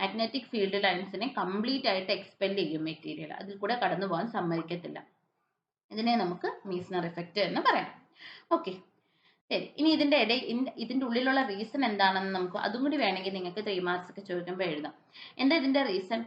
Magnetic field ലൈൻസിനെ കംപ്ലീറ്റ് ആയിട്ട് എക്സ്പെൽ ചെയ്യും മെറ്റീരിയൽ, അതിൽ കൂടെ കടന്നു പോകാൻ സമ്മതിക്കത്തില്ല. ഇതിനെ നമുക്ക് മീസ്നർ എഫക്റ്റ് എന്ന് പറയാം. ഓക്കെ, ശരി. ഇനി ഇതിന്റെ ഉള്ളിലുള്ള റീസൺ എന്താണെന്ന് നമുക്ക് അതും കൂടി വേണമെങ്കിൽ നിങ്ങൾക്ക് 3 മാർക്സ് ഒക്കെ ചോദിക്കുമ്പോൾ എഴുതാം. എന്താ ഇതിന്റെ റീസൺ?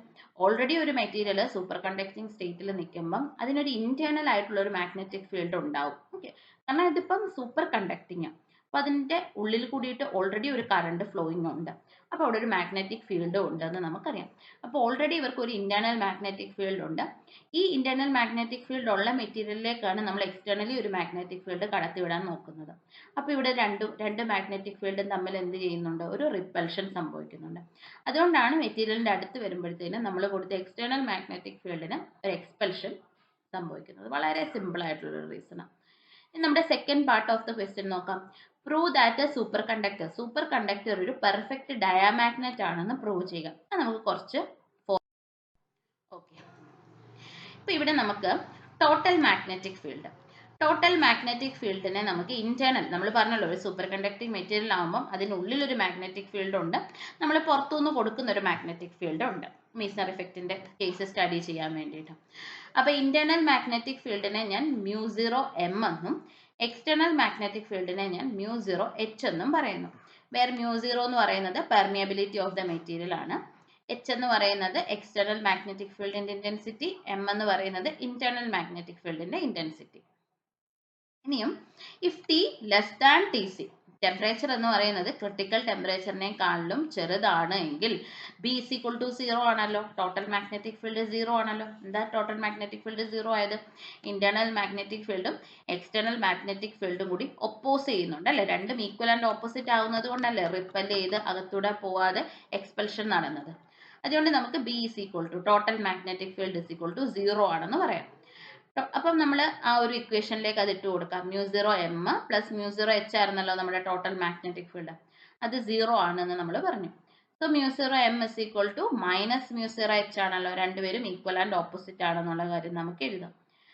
ഓൾറെഡി ഒരു മെറ്റീരിയൽ സൂപ്പർ കണ്ടക്ടിങ് സ്റ്റേറ്റിൽ നിൽക്കുമ്പം അതിനൊരു ഇന്റേണൽ ആയിട്ടുള്ള ഒരു മാഗ്നറ്റിക് ഫീൽഡ് ഉണ്ടാവും. ഓക്കെ, കാരണം ഇതിപ്പം സൂപ്പർ കണ്ടക്ടിങ്, അപ്പൊ അതിന്റെ ഉള്ളിൽ കൂടിയിട്ട് ഓൾറെഡി ഒരു കറണ്ട് ഫ്ലോയിങ് ഉണ്ട്, അപ്പൊ അവിടെ ഒരു മാഗ്നറ്റിക് ഫീൽഡ് ഉണ്ടെന്ന് നമുക്കറിയാം. അപ്പോൾ ഓൾറെഡി ഇവർക്ക് ഒരു ഇന്റേണൽ മാഗ്നറ്റിക് ഫീൽഡ് ഉണ്ട്. ഈ ഇന്റേണൽ മാഗ്നറ്റിക് ഫീൽഡ് ഉള്ള മെറ്റീരിയലിലേക്കാണ് നമ്മൾ എക്സ്റ്റേണലി ഒരു മാഗ്നറ്റിക് ഫീൽഡ് കടത്തിവിടാൻ നോക്കുന്നത്. അപ്പോൾ ഇവിടെ രണ്ട് മാഗ്നറ്റിക് ഫീൽഡും തമ്മിൽ എന്ത് ചെയ്യുന്നുണ്ട്, ഒരു റിപ്പൽഷൻ സംഭവിക്കുന്നുണ്ട്. അതുകൊണ്ടാണ് മെറ്റീരിയലിന്റെ അടുത്ത് വരുമ്പോഴത്തേനും നമ്മൾ കൊടുത്ത എക്സ്റ്റേണൽ മാഗ്നറ്റിക് ഫീൽഡിന് ഒരു എക്സ്പെൽഷൻ സംഭവിക്കുന്നത്. വളരെ സിമ്പിൾ ആയിട്ടുള്ള ഒരു റീസണാണ്. നമ്മുടെ second part of the question നോക്കാം. പ്രൂവ് ദാറ്റ് സൂപ്പർ കണ്ടക്ടർ ഒരു പെർഫെക്റ്റ് ഡയാമാഗ്നറ്റ് ആണെന്ന് പ്രൂവ് ചെയ്യുക. അത് നമുക്ക് കുറച്ച് ഓക്കെ. ഇപ്പൊ ഇവിടെ നമുക്ക് ടോട്ടൽ മാഗ്നറ്റിക് ഫീൽഡിനെ നമുക്ക് ഇന്റേണൽ, നമ്മൾ പറഞ്ഞല്ലോ ഒരു സൂപ്പർ കണ്ടക്ടിങ് മെറ്റീരിയൽ ആകുമ്പോൾ അതിനുള്ളിൽ ഒരു മാഗ്നറ്റിക് ഫീൽഡ് ഉണ്ട്, നമ്മൾ പുറത്തുനിന്ന് കൊടുക്കുന്ന ഒരു മാഗ്നറ്റിക് ഫീൽഡ് ഉണ്ട്, മീസ്നർ ഇഫക്റ്റിന്റെ കേസ് സ്റ്റഡി ചെയ്യാൻ വേണ്ടിയിട്ട്. അപ്പൊ ഇന്റേണൽ മാഗ്നറ്റിക് ഫീൽഡിനെ ഞാൻ μ0 m എന്നും എക്സ്റ്റേണൽ മാഗ്നറ്റിക് ഫീൽഡിനെ ഞാൻ μ0 h എന്നും പറയുന്നു. വേറെ μ0 എന്ന് പറയുന്നത് പെർമിയബിലിറ്റി ഓഫ് ദ മെറ്റീരിയൽ ആണ്, h എന്ന് പറയുന്നത് എക്സ്റ്റേണൽ മാഗ്നറ്റിക് ഫീൽഡിന്റെ ഇന്റൻസിറ്റി, m എന്ന് പറയുന്നത് ഇന്റേണൽ മാഗ്നറ്റിക് ഫീൽഡിന്റെ ഇന്റൻസിറ്റി. ഇനിയും if T less than TC, temperature എന്ന് പറയുന്നത് ക്രിട്ടിക്കൽ ടെമ്പറേച്ചറിനെക്കാളും ചെറുതാണ് എങ്കിൽ B is equal to 0 ആണല്ലോ, ടോട്ടൽ മാഗ്നറ്റിക് ഫീൽഡ് 0 ആണല്ലോ. എന്താ ടോട്ടൽ മാഗ്നറ്റിക് ഫീൽഡ് 0 ആയത്? ഇന്റേണൽ മാഗ്നറ്റിക് ഫീൽഡും എക്സ്റ്റേണൽ മാഗ്നറ്റിക് ഫീൽഡും കൂടി ഒപ്പോസ് ചെയ്യുന്നുണ്ട് അല്ലെ, രണ്ടും ഈക്വൽ ആൻഡ് ഓപ്പോസിറ്റ് ആവുന്നത് കൊണ്ടല്ലേ റിപ്പൽ ചെയ്ത് അകത്തൂടെ പോവാതെ എക്സ്പെൽഷൻ നടന്നത്. അതുകൊണ്ട് നമുക്ക് B is equal to total magnetic field is equal to 0 ആണെന്ന് പറയാം. അപ്പം നമ്മൾ ആ ഒരു ഇക്വേഷനിലേക്ക് അത് ഇട്ട് കൊടുക്കാം. μ0 m പ്ലസ് μ0 h ആയിരുന്നല്ലോ നമ്മുടെ ടോട്ടൽ മാഗ്നറ്റിക് ഫീൽഡ്, അത് 0 ആണെന്ന് നമ്മൾ പറഞ്ഞു. So μ0 m is equal to minus μ0 h ആണല്ലോ, രണ്ടുപേരും ഈക്വൽ ആൻഡ് ഓപ്പോസിറ്റ് ആണെന്നുള്ള കാര്യം നമുക്ക് എഴുതാം.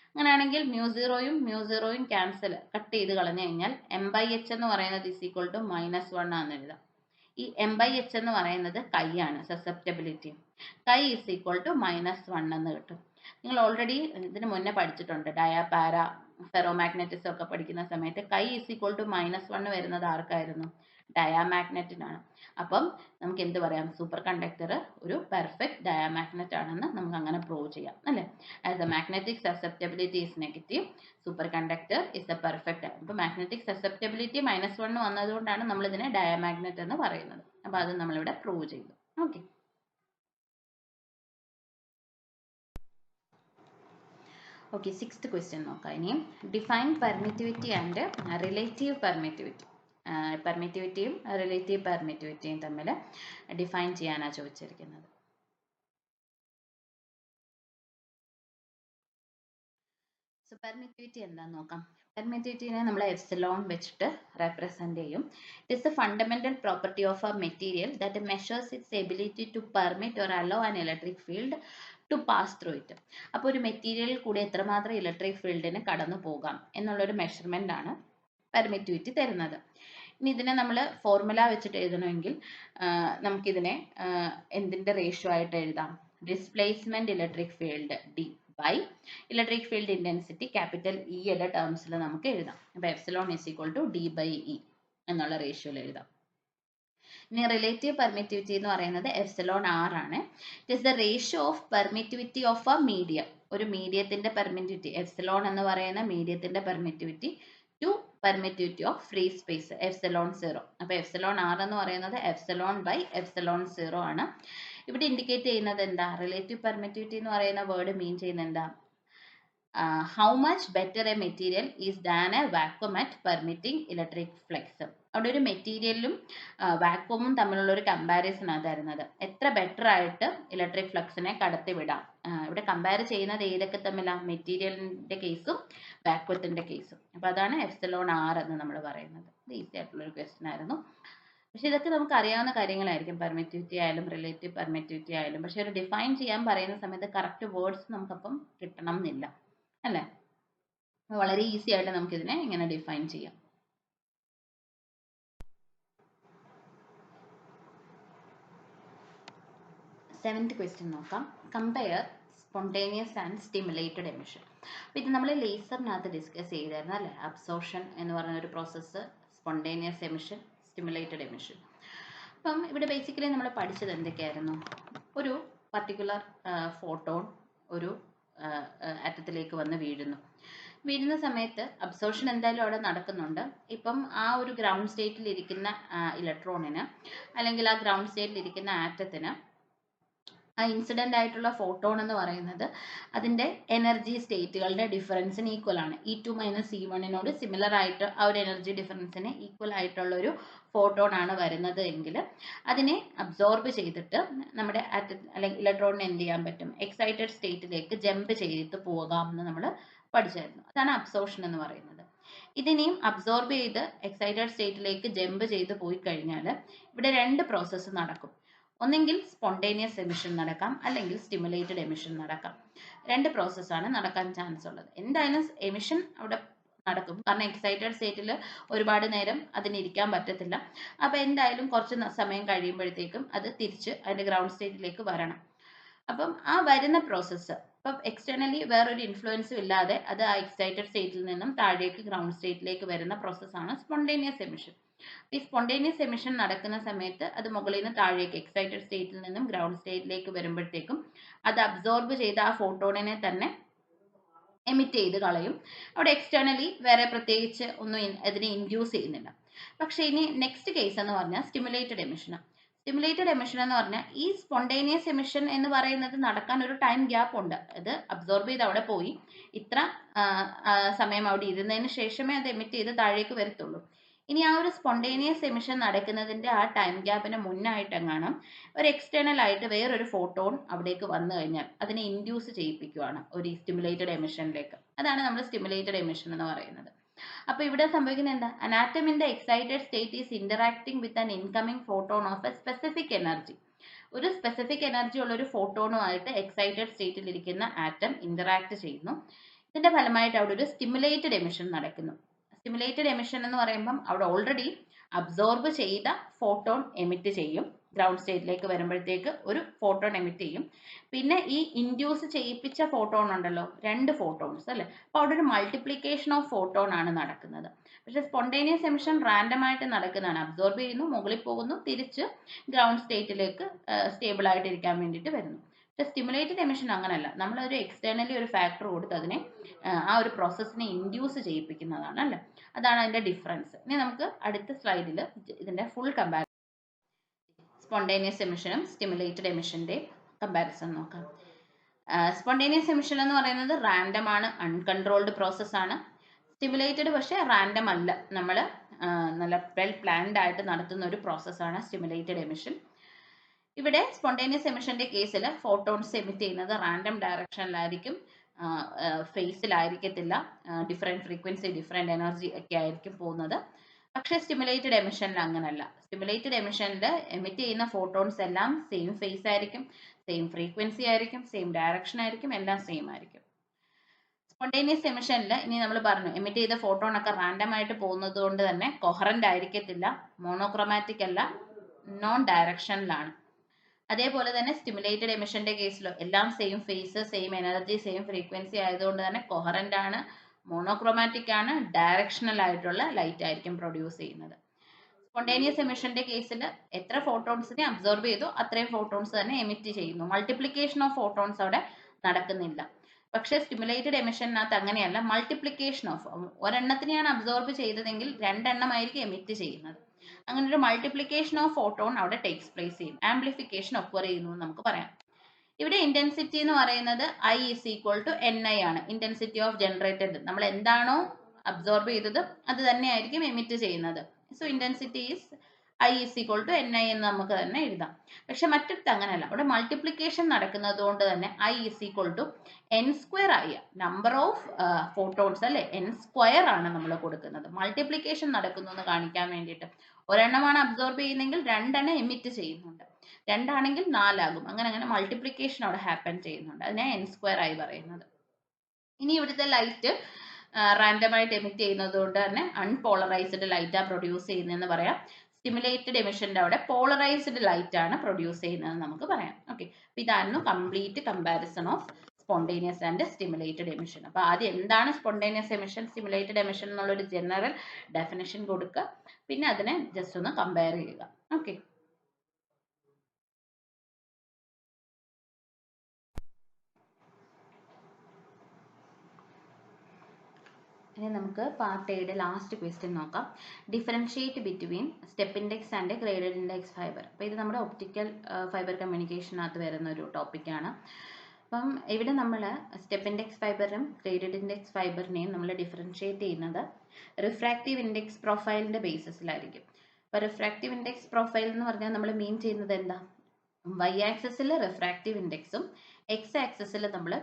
അങ്ങനെയാണെങ്കിൽ μ0യും ക്യാൻസൽ കട്ട് ചെയ്ത് കളഞ്ഞു കഴിഞ്ഞാൽ m/h എന്ന് പറയുന്നത് is equal to -1 ആണെന്ന് എഴുതാം. ഈ m/h എന്ന് പറയുന്നത് കൈ ആണ്, സസെപ്റ്റബിലിറ്റി. കൈ is equal to -1 എന്ന് കിട്ടും. നിങ്ങൾ ഓൾറെഡി ഇതിന് മുന്നേ പഠിച്ചിട്ടുണ്ട്, ഡയാ പാര ഫെറോമാഗ്നറ്റിസം ഒക്കെ പഠിക്കുന്ന സമയത്ത് കൈ is equal to -1 വരുന്നത് ആർക്കായിരുന്നു? ഡയാമാഗ്നറ്റിനാണ്. അപ്പം നമുക്ക് എന്ത് പറയാം, സൂപ്പർ കണ്ടക്ടർ ഒരു പെർഫെക്റ്റ് ഡയാമാഗ്നറ്റ് ആണെന്ന് നമുക്ക് അങ്ങനെ പ്രൂവ് ചെയ്യാം അല്ലേ. As the magnetic susceptibility is negative, super conductor is the perfect. അപ്പൊ മാഗ്നറ്റിക് സസെപ്റ്റബിലിറ്റി -1 വന്നതുകൊണ്ടാണ് നമ്മൾ ഇതിനെ ഡയാമാഗ്നറ്റ് എന്ന് പറയുന്നത്. അപ്പൊ അത് നമ്മളിവിടെ പ്രൂവ് ചെയ്തു. ഓക്കെ, ഓക്കെ, 6th ക്വസ്റ്റ്യൻ നോക്കാം. ഇനിയും define permittivity and relative permittivity. പെർമിറ്റിവിറ്റിയും റിലേറ്റീവ് പെർമിറ്റിവിറ്റിയും തമ്മിൽ ഡിഫൈൻ ചെയ്യാനാണ് ചോദിച്ചിരിക്കുന്നത്. സോ പെർമിറ്റിവിറ്റി എന്താന്ന് നോക്കാം. പെർമിറ്റിവിറ്റിനെ നമ്മൾ എപ്സിലോൺ വെച്ചിട്ട് റെപ്രസെന്റ് ചെയ്യും. It is a fundamental property of a material that measures its ability to permit or allow an electric field to pass through it. അപ്പോൾ ഒരു മെറ്റീരിയലിൽ കൂടി എത്രമാത്രം ഇലക്ട്രിക് ഫീൽഡിന് കടന്നു പോകാം എന്നുള്ളൊരു മെഷർമെന്റ് ആണ് പെർമിറ്റിവിറ്റി തരുന്നത്. ഇനി ഇതിനെ നമ്മൾ ഫോർമുല വെച്ചിട്ട് എഴുതണമെങ്കിൽ നമുക്കിതിനെ എന്തിന്റെ റേഷ്യോ ആയിട്ട് എഴുതാം? Displacement electric field D by electric field intensity capital E യുടെ ടേംസിൽ നമുക്ക് എഴുതാം. അപ്പോൾ epsilon is equal to D/E എന്നുള്ള റേഷ്യോയിൽ എഴുതാം. ഇനി റിലേറ്റീവ് പെർമിറ്റിവിറ്റി എന്ന് പറയുന്നത് എപ്സിലോൺ R ആണ്. It is the ratio of permittivity of a medium. ഒരു മീഡിയത്തിന്റെ പെർമിറ്റിവിറ്റി, എപ്സിലോൺ എന്ന് പറയുന്ന മീഡിയത്തിന്റെ permittivity to permittivity of free space epsilon 0. അപ്പോൾ എപ്സിലോൺ R എന്ന് പറയുന്നത് എപ്സിലോൺ ബൈ എപ്സിലോൺ 0 ആണ്. ഇവിടെ ഇൻഡിക്കേറ്റ് ചെയ്യുന്നത് എന്താ? റിലേറ്റീവ് പെർമിറ്റിവിറ്റി എന്ന് പറയുന്ന വേർഡ് മീൻ ചെയ്യുന്നത് എന്താ? How much better A material is than A vacuum at permitting electric flux. അവിടെ ഒരു മെറ്റീരിയലും വാക്വമും തമ്മിലുള്ള ഒരു കമ്പാരിസൺ ആണ് തരുന്നത്. എത്ര ബെറ്റർ ആയിട്ട് ഇലക്ട്രിക് ഫ്ലക്സിനെ കടത്തിവിടാം. ഇവിടെ കമ്പയർ ചെയ്യുന്നത് ഏതൊക്കെ തമ്മിലാണ്? മെറ്റീരിയലിന്റെ കേസും വാക്വത്തിന്റെ കേസും. അപ്പൊ അതാണ് എപ്സിലോൺ ആർ എന്ന് നമ്മൾ പറയുന്നത്. ഇത് ഈസി ആയിട്ടുള്ള ഒരു ക്വസ്റ്റ്യൻ ആയിരുന്നു. പക്ഷെ ഇതൊക്കെ നമുക്ക് അറിയാവുന്ന കാര്യങ്ങളായിരിക്കും, പെർമിറ്റിവിറ്റി ആയാലും റിലേറ്റീവ് പെർമിറ്റിവിറ്റി ആയാലും. പക്ഷെ ഒരു ഡിഫൈൻ ചെയ്യാൻ പറയുന്ന സമയത്ത് കറക്റ്റ് വേർഡ്സ് നമുക്കപ്പം കിട്ടണം എന്നില്ല, അല്ലേ? വളരെ ഈസി ആയിട്ട് നമുക്കിതിനെ ഇങ്ങനെ ഡിഫൈൻ ചെയ്യാം. സെവൻത് ക്വസ്റ്റ്യൻ നോക്കാം. Compare spontaneous and stimulated emission. അപ്പോൾ ഇത് നമ്മൾ ലേസറിനകത്ത് ഡിസ്കസ് ചെയ്തായിരുന്നു, അല്ലേ? അബ്സോർഷൻ എന്ന് പറഞ്ഞ ഒരു process, spontaneous emission, stimulated emission. അപ്പം ഇവിടെ ബേസിക്കലി നമ്മൾ പഠിച്ചത് എന്തൊക്കെയായിരുന്നു? ഒരു പർട്ടിക്കുലർ ഫോട്ടോൺ ഒരു ആറ്റത്തിലേക്ക് വന്ന് വീഴുന്ന സമയത്ത് അബ്സോർഷൻ എന്തായാലും അവിടെ നടക്കുന്നുണ്ട്. ഇപ്പം ആ ഒരു ഗ്രൗണ്ട് സ്റ്റേറ്റിൽ ഇരിക്കുന്ന ഇലക്ട്രോണിന് അല്ലെങ്കിൽ ആ ഗ്രൗണ്ട് സ്റ്റേറ്റിൽ ഇരിക്കുന്ന ആറ്റത്തിന് ആ ഇൻസിഡന്റ് ആയിട്ടുള്ള ഫോട്ടോൺ എന്ന് പറയുന്നത് അതിന്റെ എനർജി സ്റ്റേറ്റുകളുടെ ഡിഫറൻസിന് ഈക്വൽ ആണ്. E2 - E1 സിമിലർ ആയിട്ട് ആ ഒരു എനർജി ഡിഫറൻസിന് ഈക്വൽ ആയിട്ടുള്ള ഒരു ഫോട്ടോൺ ആണ് വരുന്നത് എങ്കിൽ അതിനെ അബ്സോർബ് ചെയ്തിട്ട് നമ്മുടെ അല്ലെങ്കിൽ ഇലക്ട്രോണിന് എന്ത് ചെയ്യാൻ പറ്റും? എക്സൈറ്റഡ് സ്റ്റേറ്റിലേക്ക് ജമ്പ് ചെയ്തിട്ട് പോകാം എന്ന് നമ്മൾ പഠിച്ചായിരുന്നു. അതാണ് അബ്സോർഷൻ എന്ന് പറയുന്നത്. ഇതിനെയും അബ്സോർബ് ചെയ്ത് എക്സൈറ്റഡ് സ്റ്റേറ്റിലേക്ക് ജമ്പ് ചെയ്ത് പോയി കഴിഞ്ഞാൽ ഇവിടെ രണ്ട് പ്രോസസ്സ് നടക്കും. ഒന്നെങ്കിൽ സ്പോണ്ടേനിയസ് എമിഷൻ നടക്കാം, അല്ലെങ്കിൽ സ്റ്റിമുലേറ്റഡ് എമിഷൻ നടക്കാം. രണ്ട് പ്രോസസ്സാണ് നടക്കാൻ ചാൻസ് ഉള്ളത്. എന്തായാലും എമിഷൻ അവിടെ നടക്കും, കാരണം എക്സൈറ്റഡ് സ്റ്റേറ്റിൽ ഒരുപാട് നേരം അതിനിരിക്കാൻ പറ്റത്തില്ല. അപ്പോൾ എന്തായാലും കുറച്ച് സമയം കഴിയുമ്പോഴത്തേക്കും അത് തിരിച്ച് അതിൻ്റെ ഗ്രൗണ്ട് സ്റ്റേറ്റിലേക്ക് വരണം. അപ്പം ആ വരുന്ന പ്രോസസ്സ് ഇപ്പം എക്സ്റ്റേണലി വേറൊരു ഇൻഫ്ലുവൻസും ഇല്ലാതെ അത് ആ എക്സൈറ്റഡ് സ്റ്റേറ്റിൽ നിന്നും താഴേക്ക് ഗ്രൗണ്ട് സ്റ്റേറ്റിലേക്ക് വരുന്ന പ്രോസസ്സാണ് സ്പോണ്ടേനിയസ് എമിഷൻ. ഈ സ്പോണ്ടേനിയസ് എമിഷൻ നടക്കുന്ന സമയത്ത് അത് മുകളിൽ നിന്ന് താഴേക്ക് എക്സൈറ്റഡ് സ്റ്റേറ്റിൽ നിന്നും ഗ്രൗണ്ട് സ്റ്റേറ്റിലേക്ക് വരുമ്പോഴത്തേക്കും അത് അബ്സോർബ് ചെയ്ത് ആ ഫോട്ടോണിനെ തന്നെ എമിറ്റ് ചെയ്ത് കളയും. അവിടെ എക്സ്റ്റേണലി വേറെ പ്രത്യേകിച്ച് ഒന്നും അതിനെ ഇൻഡ്യൂസ് ചെയ്യുന്നില്ല. പക്ഷേ ഇനി നെക്സ്റ്റ് കേസ് എന്ന് പറഞ്ഞാൽ സ്റ്റിമുലേറ്റഡ് എമിഷനാണ്. സ്റ്റിമുലേറ്റഡ് എമിഷൻ എന്ന് പറഞ്ഞാൽ ഈ സ്പോണ്ടേനിയസ് എമിഷൻ എന്ന് പറയുന്നത് നടക്കാൻ ഒരു ടൈം ഗ്യാപ്പ് ഉണ്ട്. അത് അബ്സോർബ് ചെയ്ത് അവിടെ പോയി ഇത്ര സമയം അവിടെ ഇരുന്നതിന് ശേഷമേ അത് എമിറ്റ് ചെയ്ത് താഴേക്ക് വരത്തുള്ളൂ. ഇനി ആ ഒരു സ്പോണ്ടേനിയസ് എമിഷൻ നടക്കുന്നതിന്റെ ആ ടൈം ഗ്യാപ്പിന് മുന്നായിട്ടെങ്ങാണ് ഒരു എക്സ്റ്റേണൽ ആയിട്ട് വേറൊരു ഫോട്ടോൺ അവിടേക്ക് വന്നു കഴിഞ്ഞാൽ അതിനെ ഇൻഡ്യൂസ് ചെയ്യിപ്പിക്കുകയാണ് ഒരു സ്റ്റിമുലേറ്റഡ് എമിഷനിലേക്ക്. അതാണ് നമ്മൾ സ്റ്റിമുലേറ്റഡ് എമിഷൻ എന്ന് പറയുന്നത്. അപ്പൊ ഇവിടെ സംഭവിക്കുന്നത് എന്താ? An atom in the excited state is interacting with an incoming photon of a specific energy. ഒരു സ്പെസിഫിക് എനർജി ഉള്ള ഒരു ഫോട്ടോണുമായിട്ട് എക്സൈറ്റഡ് സ്റ്റേറ്റിൽ ഇരിക്കുന്ന ആറ്റം ഇന്ററാക്ട് ചെയ്യുന്നു. ഇതിന്റെ ഫലമായിട്ട് അവിടെ ഒരു സ്റ്റിമുലേറ്റഡ് എമിഷൻ നടക്കുന്നു. സ്റ്റിമുലേറ്റഡ് എമിഷൻ എന്ന് പറയുമ്പം അവിടെ ഓൾറെഡി അബ്സോർബ് ചെയ്ത ഫോട്ടോൺ എമിറ്റ് ചെയ്യും. ഗ്രൗണ്ട് സ്റ്റേറ്റിലേക്ക് വരുമ്പോഴത്തേക്ക് ഒരു ഫോട്ടോൺ എമിറ്റ് ചെയ്യും. പിന്നെ ഈ ഇൻഡ്യൂസ് ചെയ്യിപ്പിച്ച ഫോട്ടോൺ ഉണ്ടല്ലോ, രണ്ട് ഫോട്ടോൺസ് അല്ലേ? അപ്പോൾ അവിടെ ഒരു മൾട്ടിപ്ലിക്കേഷൻ ഓഫ് ഫോട്ടോൺ ആണ് നടക്കുന്നത്. പക്ഷെ സ്പോണ്ടേനിയസ് എമിഷൻ റാൻഡം ആയിട്ട് നടക്കുന്നതാണ്. അബ്സോർബ് ചെയ്യുന്നു, മുകളിൽ പോകുന്നു, തിരിച്ച് ഗ്രൗണ്ട് സ്റ്റേറ്റിലേക്ക് സ്റ്റേബിൾ ആയിട്ട് ഇരിക്കാൻ വേണ്ടിയിട്ട് വരുന്നു. പക്ഷെ സ്റ്റിമുലേറ്റഡ് എമിഷൻ അങ്ങനല്ല. നമ്മളൊരു എക്സ്റ്റേണലി ഒരു ഫാക്ടർ കൊടുത്ത് അതിനെ ആ ഒരു പ്രോസസ്സിനെ ഇൻഡ്യൂസ് ചെയ്യിപ്പിക്കുന്നതാണ്, അല്ലേ? അതാണ് അതിന്റെ ഡിഫറൻസ്. ഇനി നമുക്ക് അടുത്ത സ്ലൈഡിൽ ഇതിന്റെ ഫുൾ കമ്പാരിസൺ, സ്പോണ്ടേനിയസ് എമിഷനും സ്റ്റിമുലേറ്റഡ് എമിഷന്റെ കമ്പാരിസൺ നോക്കാം. സ്പോണ്ടേനിയസ് എമിഷൻ എന്ന് പറയുന്നത് റാൻഡം ആണ്, അൺകൺട്രോൾഡ് പ്രോസസ് ആണ്. സ്റ്റിമുലേറ്റഡ് പക്ഷേ റാൻഡം അല്ല, നമ്മൾ നല്ല വെൽ പ്ലാൻഡ് ആയിട്ട് നടത്തുന്ന ഒരു പ്രോസസ്സാണ് സ്റ്റിമുലേറ്റഡ് എമിഷൻ. ഇവിടെ സ്പോണ്ടേനിയസ് എമിഷന്റെ കേസിൽ ഫോട്ടോൺസ് എമിറ്റ് ചെയ്യുന്നത് റാൻഡം ഡയറക്ഷനിലായിരിക്കും, ഫേസിലായിരിക്കത്തില്ല, ഡിഫറെൻറ്റ് ഫ്രീക്വൻസി ഡിഫറെൻറ്റ് എനർജി ഒക്കെ ആയിരിക്കും പോകുന്നത്. പക്ഷേ സ്റ്റിമുലേറ്റഡ് എമിഷനിൽ അങ്ങനല്ല. സ്റ്റിമുലേറ്റഡ് എമിഷനിൽ എമിറ്റ് ചെയ്യുന്ന ഫോട്ടോൺസ് എല്ലാം സെയിം ഫേസ് ആയിരിക്കും, സെയിം ഫ്രീക്വൻസി ആയിരിക്കും, സെയിം ഡയറക്ഷൻ ആയിരിക്കും, എല്ലാം സെയിം ആയിരിക്കും. സ്പോണ്ടേനിയസ് എമിഷനിൽ ഇനി നമ്മൾ പറഞ്ഞു എമിറ്റ് ചെയ്ത ഫോട്ടോൺ ഒക്കെ റാൻഡം ആയിട്ട് പോകുന്നത് കൊണ്ട് തന്നെ കൊഹറന്റ് ആയിരിക്കത്തില്ല, മോണോക്രോമാറ്റിക് അല്ല, നോൺ ഡയറക്ഷനിലാണ്. അതേപോലെ തന്നെ സ്റ്റിമുലേറ്റഡ് എമിഷന്റെ കേസിലോ എല്ലാം same phase, same energy, same frequency ആയതുകൊണ്ട് തന്നെ കൊഹറന്റ് ആണ്, മോണോക്രോമാറ്റിക് ആണ്, ഡയറക്ഷണൽ ആയിട്ടുള്ള ലൈറ്റ് ആയിരിക്കും പ്രൊഡ്യൂസ് ചെയ്യുന്നത്. സ്പോണ്ടേനിയസ് എമിഷന്റെ കേസിൽ എത്ര ഫോട്ടോൺസിനെ അബ്സോർബ് ചെയ്തോ അത്രയും ഫോട്ടോൺസ് തന്നെ എമിറ്റ് ചെയ്യുന്നു. മൾട്ടിപ്ലിക്കേഷൻ ഓഫ് ഫോട്ടോൺസ് അവിടെ നടക്കുന്നില്ല. പക്ഷേ സ്റ്റിമുലേറ്റഡ് എമിഷനകത്ത് അങ്ങനെയല്ല, മൾട്ടിപ്ലിക്കേഷൻ ഓഫ് ഒരെണ്ണത്തിനെയാണ് അബ്സോർബ് ചെയ്തതെങ്കിൽ രണ്ടെണ്ണമായിരിക്കും എമിറ്റ് ചെയ്യുന്നത്. അങ്ങനെ ഒരു മൾട്ടിപ്ലിക്കേഷൻ ഓഫ് ഫോട്ടോൺ അവിടെ ടേക്സ് പ്ലേസ് ചെയ്യും, ആംപ്ലിഫിക്കേഷൻ ഒക്വർ ചെയ്യുന്നു എന്ന് നമുക്ക് പറയാം. ഇവിടെ ഇന്റൻസിറ്റി എന്ന് പറയുന്നത് I is equal to Ni ആണ്. ഇന്റൻസിറ്റി ഓഫ് ജനറേറ്റഡ്, നമ്മൾ എന്താണോ അബ്സോർബ് ചെയ്തത് അത് തന്നെയായിരിക്കും എമിറ്റ് ചെയ്യുന്നത്. So intensity is I is equal to Ni എന്ന് നമുക്ക് തന്നെ എഴുതാം. പക്ഷെ മറ്റിടത്ത് അങ്ങനെയല്ല, അവിടെ മൾട്ടിപ്ലിക്കേഷൻ നടക്കുന്നത് കൊണ്ട് തന്നെ I is equal to n square ആയി, നമ്പർ ഓഫ് ഫോട്ടോൺസ് അല്ലെ n സ്ക്വയർ ആണ് നമ്മൾ കൊടുക്കുന്നത്. മൾട്ടിപ്ലിക്കേഷൻ നടക്കുന്നു എന്ന് കാണിക്കാൻ വേണ്ടിയിട്ട്, ഒരെണ്ണമാണ് അബ്സോർബ് ചെയ്യുന്നെങ്കിൽ രണ്ടെണ്ണം എമിറ്റ് ചെയ്യുന്നുണ്ട്, രണ്ടാണെങ്കിൽ 4 ആകും, അങ്ങനെ അങ്ങനെ മൾട്ടിപ്ലിക്കേഷൻ അവിടെ ഹാപ്പൻ ചെയ്യുന്നുണ്ട്. അതിനെ n സ്ക്വയർ ആയി പറയുന്നത്. ഇനി ഇവിടുത്തെ ലൈറ്റ് റാൻഡമായിട്ട് എമിറ്റ് ചെയ്യുന്നത് കൊണ്ട് തന്നെ അൺപോളറൈസ്ഡ് ലൈറ്റ് ആ പ്രൊഡ്യൂസ് ചെയ്യുന്നതെന്ന് പറയാം. സ്റ്റിമുലേറ്റഡ് എമിഷന്റെ അവിടെ പോളറൈസ്ഡ് ലൈറ്റ് ആണ് പ്രൊഡ്യൂസ് ചെയ്യുന്നത് നമുക്ക് പറയാം. ഓക്കെ, അപ്പൊ ഇതായിരുന്നു complete comparison of spontaneous and stimulated emission. അപ്പൊ ആദ്യം എന്താണ് സ്പോണ്ടേനിയസ് എമിഷൻ, സ്റ്റിമുലേറ്റഡ് എമിഷൻ എന്നുള്ളൊരു ജനറൽ ഡെഫിനിഷൻ കൊടുക്കുക, പിന്നെ അതിനെ ജസ്റ്റ് ഒന്ന് കമ്പയർ ചെയ്യുക. ഓക്കെ, ഇനി നമുക്ക് പാർട്ട് എയുടെ ലാസ്റ്റ് ക്വസ്റ്റ്യൻ നോക്കാം. Differentiate between step index and graded index fibre. അപ്പോൾ ഇത് നമ്മുടെ ഒപ്റ്റിക്കൽ ഫൈബർ കമ്മ്യൂണിക്കേഷനകത്ത് വരുന്ന ഒരു ടോപ്പിക്കാണ്. അപ്പം ഇവിടെ നമ്മൾ സ്റ്റെപ്പ് ഇൻഡെക്സ് ഫൈബറും ഗ്രേഡഡ് ഇൻഡെക്സ് ഫൈബറിനെയും നമ്മൾ ഡിഫറൻഷിയേറ്റ് ചെയ്യുന്നത് റിഫ്രാക്റ്റീവ് ഇൻഡെക്സ് പ്രൊഫൈലിൻ്റെ ബേസിസിലായിരിക്കും. അപ്പോൾ റിഫ്രാക്റ്റീവ് ഇൻഡെക്സ് പ്രൊഫൈൽ എന്ന് പറഞ്ഞാൽ നമ്മൾ മീൻ ചെയ്യുന്നത് എന്താ, y ആക്സിസിൽ റിഫ്രാക്റ്റീവ് ഇൻഡെക്സും എക്സ് ആക്സിസിൽ നമ്മൾ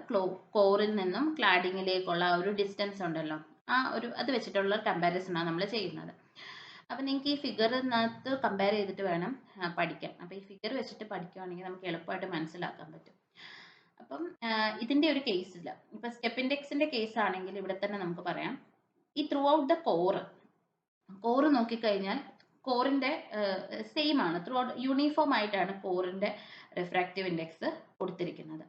കോറിൽ നിന്നും ക്ലാഡിങ്ങിലേക്കുള്ള ഒരു ഡിസ്റ്റൻസ് ഉണ്ടല്ലോ, ആ ഒരു അത് വെച്ചിട്ടുള്ള കമ്പാരിസണാണ് നമ്മൾ ചെയ്യുന്നത്. അപ്പം നിങ്ങൾക്ക് ഈ ഫിഗറിനകത്ത് കമ്പയർ ചെയ്തിട്ട് വേണം പഠിക്കാൻ. അപ്പം ഈ ഫിഗർ വെച്ചിട്ട് പഠിക്കുകയാണെങ്കിൽ നമുക്ക് എളുപ്പമായിട്ട് മനസ്സിലാക്കാൻ പറ്റും. അപ്പം ഇതിൻ്റെ ഒരു കേസിൽ ഇപ്പം സ്റ്റെപ്പ് ഇൻഡെക്സിൻ്റെ കേസ് ആണെങ്കിൽ ഇവിടെ തന്നെ നമുക്ക് പറയാം, ഈ ത്രൂ ഔട്ട് ദ കോറ് നോക്കിക്കഴിഞ്ഞാൽ കോറിൻ്റെ സെയിം ആണ്, ത്രൂ ഔട്ട് യൂണിഫോം ആയിട്ടാണ് കോറിൻ്റെ റിഫ്രാക്റ്റീവ് ഇൻഡെക്സ് കൊടുത്തിരിക്കുന്നത്.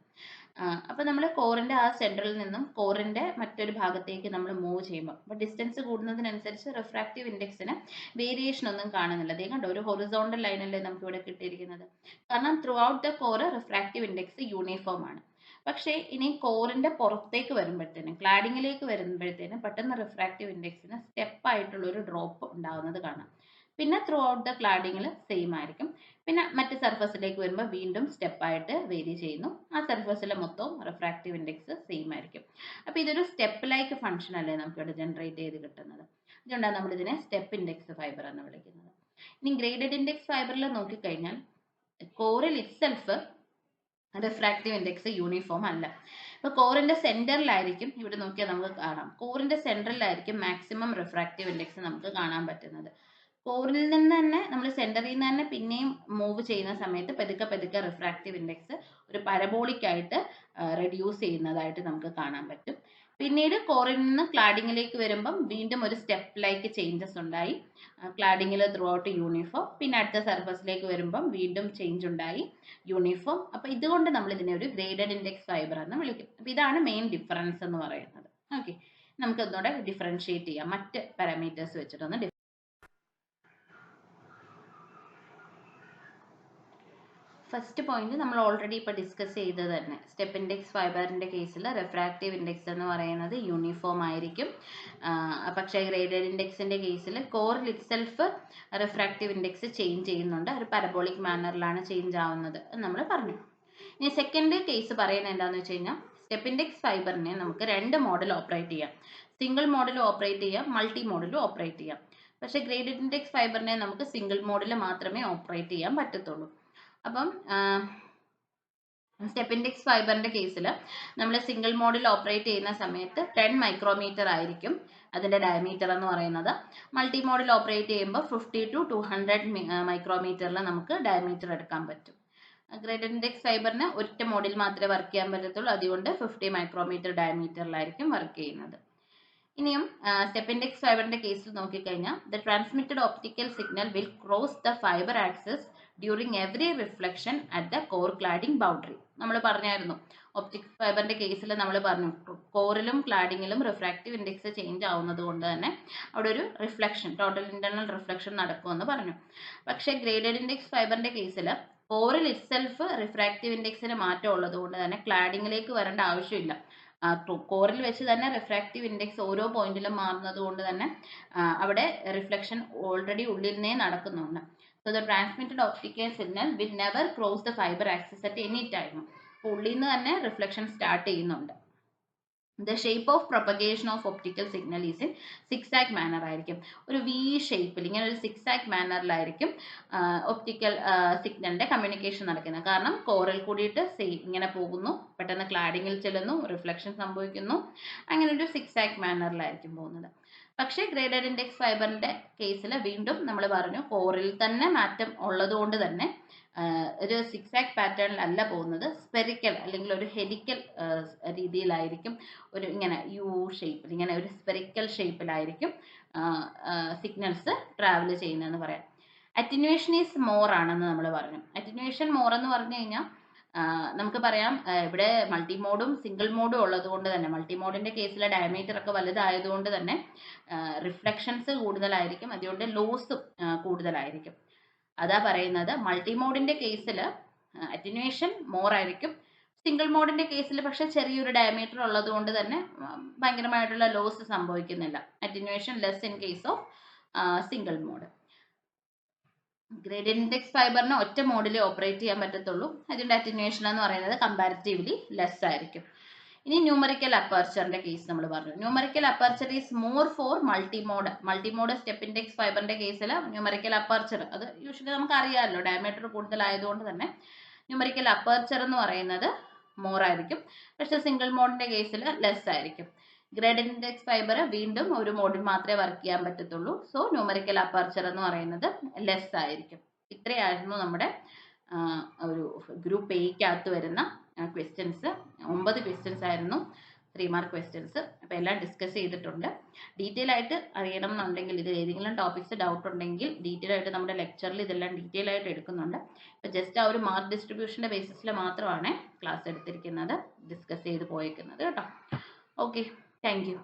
അപ്പോൾ നമ്മൾ കോറിൻ്റെ ആ സെൻറ്ററിൽ നിന്നും കോറിൻ്റെ മറ്റൊരു ഭാഗത്തേക്ക് നമ്മൾ മൂവ് ചെയ്യുമ്പോൾ, അപ്പോൾ ഡിസ്റ്റൻസ് കൂടുന്നതിനനുസരിച്ച് റിഫ്രാക്റ്റീവ് ഇൻഡെക്സിന് വേരിയേഷൻ ഒന്നും കാണുന്നില്ല. അതേ കണ്ടോ, ഒരു ഹൊറിസോണ്ടൽ ലൈനല്ലേ നമുക്ക് ഇവിടെ കിട്ടിയിരിക്കുന്നത്, കാരണം through out the core refractive index uniform ആണ്. പക്ഷേ ഇനി കോറിൻ്റെ പുറത്തേക്ക് വരുമ്പോഴത്തേനും ക്ലാഡിങ്ങിലേക്ക് വരുമ്പോഴത്തേനും പെട്ടെന്ന് റിഫ്രാക്റ്റീവ് ഇൻഡെക്സിന് സ്റ്റെപ്പായിട്ടുള്ളൊരു ഡ്രോപ്പ് ഉണ്ടാകുന്നത് കാണാം. പിന്നെ ത്രൂ ഔട്ട് ദ ക്ലാഡിങ്ങിൽ സെയിം ആയിരിക്കും, പിന്നെ മറ്റ് സർഫസിലേക്ക് വരുമ്പോൾ വീണ്ടും സ്റ്റെപ്പായിട്ട് വേരി ചെയ്യുന്നു, ആ സർഫസിലെ മൊത്തവും റിഫ്രാക്റ്റീവ് ഇൻഡെക്സ് സെയിം ആയിരിക്കും. അപ്പോൾ ഇതൊരു സ്റ്റെപ്പ് ലൈക്ക് ഫംഗ്ഷൻ അല്ലേ നമുക്കിവിടെ ജനറേറ്റ് ചെയ്ത് കിട്ടുന്നത്. അതുകൊണ്ടാണ് നമ്മളിതിനെ സ്റ്റെപ്പ് ഇൻഡെക്സ് ഫൈബർ എന്ന് വിളിക്കുന്നത്. ഇനി ഗ്രേഡഡ് ഇൻഡെക്സ് ഫൈബറിൽ നോക്കിക്കഴിഞ്ഞാൽ കോറിൽ ഇറ്റ്സെൽഫ് റിഫ്രാക്റ്റീവ് ഇൻഡെക്സ് യൂണിഫോം അല്ല. ഇപ്പോൾ കോറിൻ്റെ സെൻറ്ററിലായിരിക്കും, ഇവിടെ നോക്കിയാൽ നമുക്ക് കാണാം, കോറിൻ്റെ സെൻറ്ററിലായിരിക്കും മാക്സിമം റിഫ്രാക്റ്റീവ് ഇൻഡെക്സ് നമുക്ക് കാണാൻ പറ്റുന്നത്. കോറിൽ നിന്ന് തന്നെ നമ്മൾ സെൻറ്ററിൽ നിന്ന് തന്നെ പിന്നെയും മൂവ് ചെയ്യുന്ന സമയത്ത് പതുക്കെ പതുക്കെ റിഫ്രാക്റ്റീവ് ഇൻഡെക്സ് ഒരു പരബോളിക് ആയിട്ട് റെഡ്യൂസ് ചെയ്യുന്നതായിട്ട് നമുക്ക് കാണാൻ പറ്റും. പിന്നീട് കോറിൽ നിന്ന് ക്ലാഡിങ്ങിലേക്ക് വരുമ്പം വീണ്ടും ഒരു സ്റ്റെപ്പ് ലൈക്ക് ചേഞ്ചസ് ഉണ്ടായി, ക്ലാഡിങ്ങിൽ ത്രൂ ഔട്ട് യൂണിഫോം, പിന്നെ അടുത്ത സർഫസിലേക്ക് വരുമ്പം വീണ്ടും ചേഞ്ച് ഉണ്ടായി യൂണിഫോം. അപ്പോൾ ഇതുകൊണ്ട് നമ്മൾ ഇതിനെ ഒരു ഗ്രേഡഡ് ഇൻഡെക്സ് ഫൈബർ എന്ന് വിളിക്കും. അപ്പോൾ ഇതാണ് മെയിൻ ഡിഫറൻസ് എന്ന് പറയുന്നത്. ഓക്കെ, നമുക്ക് ഒന്നുകൂടെ ഡിഫറൻഷിയേറ്റ് ചെയ്യാം, മറ്റ് പാരാമീറ്റേഴ്സ് വെച്ചിട്ടൊന്ന്. ഫസ്റ്റ് പോയിന്റ് നമ്മൾ ഓൾറെഡി ഇപ്പോൾ ഡിസ്കസ് ചെയ്തത് തന്നെ, സ്റ്റെപ്പ് ഇൻഡെക്സ് ഫൈബറിൻ്റെ കേസിൽ റിഫ്രാക്റ്റീവ് ഇൻഡെക്സ് എന്ന് പറയുന്നത് യൂണിഫോം ആയിരിക്കും. പക്ഷേ ഗ്രേഡഡ് ഇൻഡെക്സിൻ്റെ കേസിൽ കോറിൽ ഇറ്റ്സെൽഫ് റിഫ്രാക്റ്റീവ് ഇൻഡെക്സ് ചേഞ്ച് ചെയ്യുന്നുണ്ട്, ഒരു പാരബോളിക് മാനറിലാണ് ചേഞ്ച് ആവുന്നത് എന്ന് നമ്മൾ പറഞ്ഞു. ഇനി സെക്കൻഡ് കേസ് പറയുന്നത് എന്താണെന്ന് വെച്ച് കഴിഞ്ഞാൽ, സ്റ്റെപ്പ് ഇൻഡെക്സ് ഫൈബറിനെ നമുക്ക് 2 മോഡൽ ഓപ്പറേറ്റ് ചെയ്യാം, സിംഗിൾ മോഡൽ ഓപ്പറേറ്റ് ചെയ്യാം, മൾട്ടി മോഡലും ഓപ്പറേറ്റ് ചെയ്യാം. പക്ഷേ ഗ്രേഡഡ് ഇൻഡെക്സ് ഫൈബറിനെ നമുക്ക് സിംഗിൾ മോഡൽ മാത്രമേ ഓപ്പറേറ്റ് ചെയ്യാൻ പറ്റത്തുള്ളൂ. അപ്പം സ്റ്റെപ്പ് ഇൻഡെക്സ് ഫൈബറിൻ്റെ കേസിൽ നമ്മൾ സിംഗിൾ മോഡിൽ ഓപ്പറേറ്റ് ചെയ്യുന്ന സമയത്ത് 10 മൈക്രോമീറ്റർ ആയിരിക്കും അതിൻ്റെ ഡയമീറ്റർ എന്ന് പറയുന്നത്. മൾട്ടി മോഡിൽ ഓപ്പറേറ്റ് ചെയ്യുമ്പോൾ 50 to 200 മൈക്രോമീറ്ററിൽ നമുക്ക് ഡയമീറ്റർ എടുക്കാൻ പറ്റും. ഗ്രേഡഡ് ഇൻഡെക്സ് ഫൈബറിന് ഒറ്റ മോഡിൽ മാത്രമേ വർക്ക് ചെയ്യാൻ പറ്റത്തുള്ളൂ, അതുകൊണ്ട് 50 മൈക്രോമീറ്റർ ഡയമീറ്ററിലായിരിക്കും വർക്ക് ചെയ്യുന്നത്. ഇനിയും സ്റ്റെപ്പ് ഇൻഡെക്സ് ഫൈബറിൻ്റെ കേസിൽ നോക്കിക്കഴിഞ്ഞാൽ, the transmitted optical signal will cross the fibre axis during every reflection at the core cladding boundary. നമ്മൾ പറഞ്ഞായിരുന്നു ഒപ്റ്റിക് ഫൈബറിൻ്റെ കേസിൽ നമ്മൾ പറഞ്ഞു, കോറിലും ക്ലാഡിങ്ങിലും റിഫ്രാക്റ്റീവ് ഇൻഡെക്സ് ചേഞ്ച് ആവുന്നത് കൊണ്ട് തന്നെ അവിടെ ഒരു റിഫ്ലക്ഷൻ, ടോട്ടൽ ഇൻറ്റർണൽ റിഫ്ലക്ഷൻ നടക്കുമെന്ന് പറഞ്ഞു. പക്ഷേ ഗ്രേഡഡ് ഇൻഡെക്സ് ഫൈബറിൻ്റെ കേസിൽ കോറിൽ ഇറ്റ്സെൽഫ് റിഫ്രാക്റ്റീവ് ഇൻഡെക്സിന് മാറ്റം ഉള്ളത് കൊണ്ട് തന്നെ ക്ലാഡിങ്ങിലേക്ക് വരേണ്ട ആവശ്യമില്ല. കോറിൽ വെച്ച് തന്നെ റിഫ്രാക്റ്റീവ് ഇൻഡെക്സ് ഓരോ പോയിന്റിലും മാറുന്നത് കൊണ്ട് തന്നെ അവിടെ റിഫ്ലക്ഷൻ ഓൾറെഡി ഉള്ളിൽ നിന്നേ നടക്കുന്നുണ്ട്. So the transmitted optical signal will never cross the fiber axis at any time. ഉള്ളിൽ നിന്ന് തന്നെ റിഫ്ലക്ഷൻ സ്റ്റാർട്ട് ചെയ്യുന്നുണ്ട്. The shape of propagation of optical signal is in zigzag manner ആയിരിക്കും. ഒരു വി ഷേപ്പിൽ ഇങ്ങനെ ഒരു സിക്സാക് മാനറിലായിരിക്കും ഒപ്റ്റിക്കൽ സിഗ്നലിന്റെ കമ്മ്യൂണിക്കേഷൻ നടക്കുന്നത്. കാരണം കോറിൽ കൂടിയിട്ട് ഇങ്ങനെ പോകുന്നു, പെട്ടെന്ന് ക്ലാഡിങ്ങിൽ ചെല്ലുന്നു, റിഫ്ലക്ഷൻ സംഭവിക്കുന്നു, അങ്ങനെ ഒരു സിക്സാക് മാനറിലായിരിക്കും പോകുന്നത്. പക്ഷേ ഗ്രേഡഡ് ഇൻഡെക്സ് ഫൈബറിന്റെ കേസിൽ വീണ്ടും നമ്മൾ പറഞ്ഞു കോറിൽ തന്നെ മാറ്റം ഉള്ളതുകൊണ്ട് തന്നെ ഒരു സിക്സാക് പാറ്റേണിലല്ല പോകുന്നത്, സ്പെറിക്കൽ അല്ലെങ്കിൽ ഒരു ഹെലിക്കൽ രീതിയിലായിരിക്കും, ഒരു ഇങ്ങനെ യു ഷേപ്പിൽ ഇങ്ങനെ ഒരു സ്പെറിക്കൽ ഷേപ്പിലായിരിക്കും സിഗ്നൽസ് ട്രാവൽ ചെയ്യുന്നതെന്ന് പറയാം. അറ്റിന്യൂവേഷൻ ഈസ് മോർ ആണെന്ന് നമ്മൾ പറഞ്ഞു. അറ്റിന്യൂവേഷൻ മോർ എന്ന് പറഞ്ഞു കഴിഞ്ഞാൽ നമുക്ക് പറയാം ഇവിടെ മൾട്ടിമോഡും സിംഗിൾ മോഡും ഉള്ളത് കൊണ്ട് തന്നെ, മൾട്ടിമോഡിന്റെ കേസിലെ ഡയമീറ്റർ ഒക്കെ വലുതായതുകൊണ്ട് തന്നെ റിഫ്ലക്ഷൻസ് കൂടുതലായിരിക്കും, അതുകൊണ്ട് ലോസും കൂടുതലായിരിക്കും. അതാ പറയുന്നത് മൾട്ടിമോഡിന്റെ കേസിൽ അറ്റിന്യൂവേഷൻ മോർ ആയിരിക്കും, സിംഗിൾ മോഡിന്റെ കേസിൽ പക്ഷെ ചെറിയൊരു ഡയമീറ്റർ ഉള്ളത് കൊണ്ട് തന്നെ ഭയങ്കരമായിട്ടുള്ള ലോസ് സംഭവിക്കുന്നില്ല. Attenuation less in case of single mode. Gradient index ഫൈബറിന് ഒറ്റ മോഡിൽ ഓപ്പറേറ്റ് ചെയ്യാൻ പറ്റത്തുള്ളൂ, അതിന്റെ അറ്റിന്യൂവേഷൻ എന്ന് പറയുന്നത് കമ്പാരിറ്റീവ്ലി ലെസ് ആയിരിക്കും. ഇനി ന്യൂമറിക്കൽ അപ്പർച്ചറിന്റെ കേസ് നമ്മൾ പറഞ്ഞു. Numerical aperture is more for multimode step index ഫൈബറിന്റെ കേസിൽ ന്യൂമറിക്കൽ അപ്പർച്ചർ അത് യൂഷ്വലി നമുക്ക് അറിയാമല്ലോ, ഡയമീറ്റർ കൂടുതലായതുകൊണ്ട് തന്നെ ന്യൂമറിക്കൽ അപ്പർച്ചർ എന്ന് പറയുന്നത് മോർ ആയിരിക്കും, പക്ഷെ സിംഗിൾ മോഡിന്റെ കേസിൽ ലെസ് ആയിരിക്കും. ഗ്രേഡഡ് ഇൻഡെക്സ് ഫൈബർ വീണ്ടും ഒരു മോഡിൽ മാത്രമേ വർക്ക് ചെയ്യാൻ പറ്റത്തുള്ളൂ, സോ ന്യൂമറിക്കൽ അപ്പർച്ചർ എന്ന് പറയുന്നത് ലെസ് ആയിരിക്കും. ഇത്രയായിരുന്നു നമ്മുടെ ഒരു ഗ്രൂപ്പ് എയ്ക്കകത്ത് വരുന്ന ക്വസ്റ്റ്യൻസ്. 9 ക്വസ്റ്റ്യൻസ് ആയിരുന്നു, 3 മാർക്ക് ക്വസ്റ്റ്യൻസ്. അപ്പോൾ എല്ലാം ഡിസ്കസ് ചെയ്തിട്ടുണ്ട്. ഡീറ്റെയിൽ ആയിട്ട് അറിയണം എന്നുണ്ടെങ്കിൽ, ഇത് ഏതെങ്കിലും ടോപ്പിക്സ് ഡൗട്ട് ഉണ്ടെങ്കിൽ ഡീറ്റെയിൽ ആയിട്ട് നമ്മുടെ ലെക്ചറിൽ ഇതെല്ലാം ഡീറ്റെയിൽ ആയിട്ട് എടുക്കുന്നുണ്ട്. ഇപ്പോൾ ജസ്റ്റ് ആ ഒരു മാർക്ക് ഡിസ്ട്രിബ്യൂഷൻ്റെ ബേസിസിൽ മാത്രമാണ് ക്ലാസ് എടുത്തിരിക്കുന്നത്, ഡിസ്കസ് ചെയ്ത് പോയേക്കുന്നത് കേട്ടോ. Okay, thank you.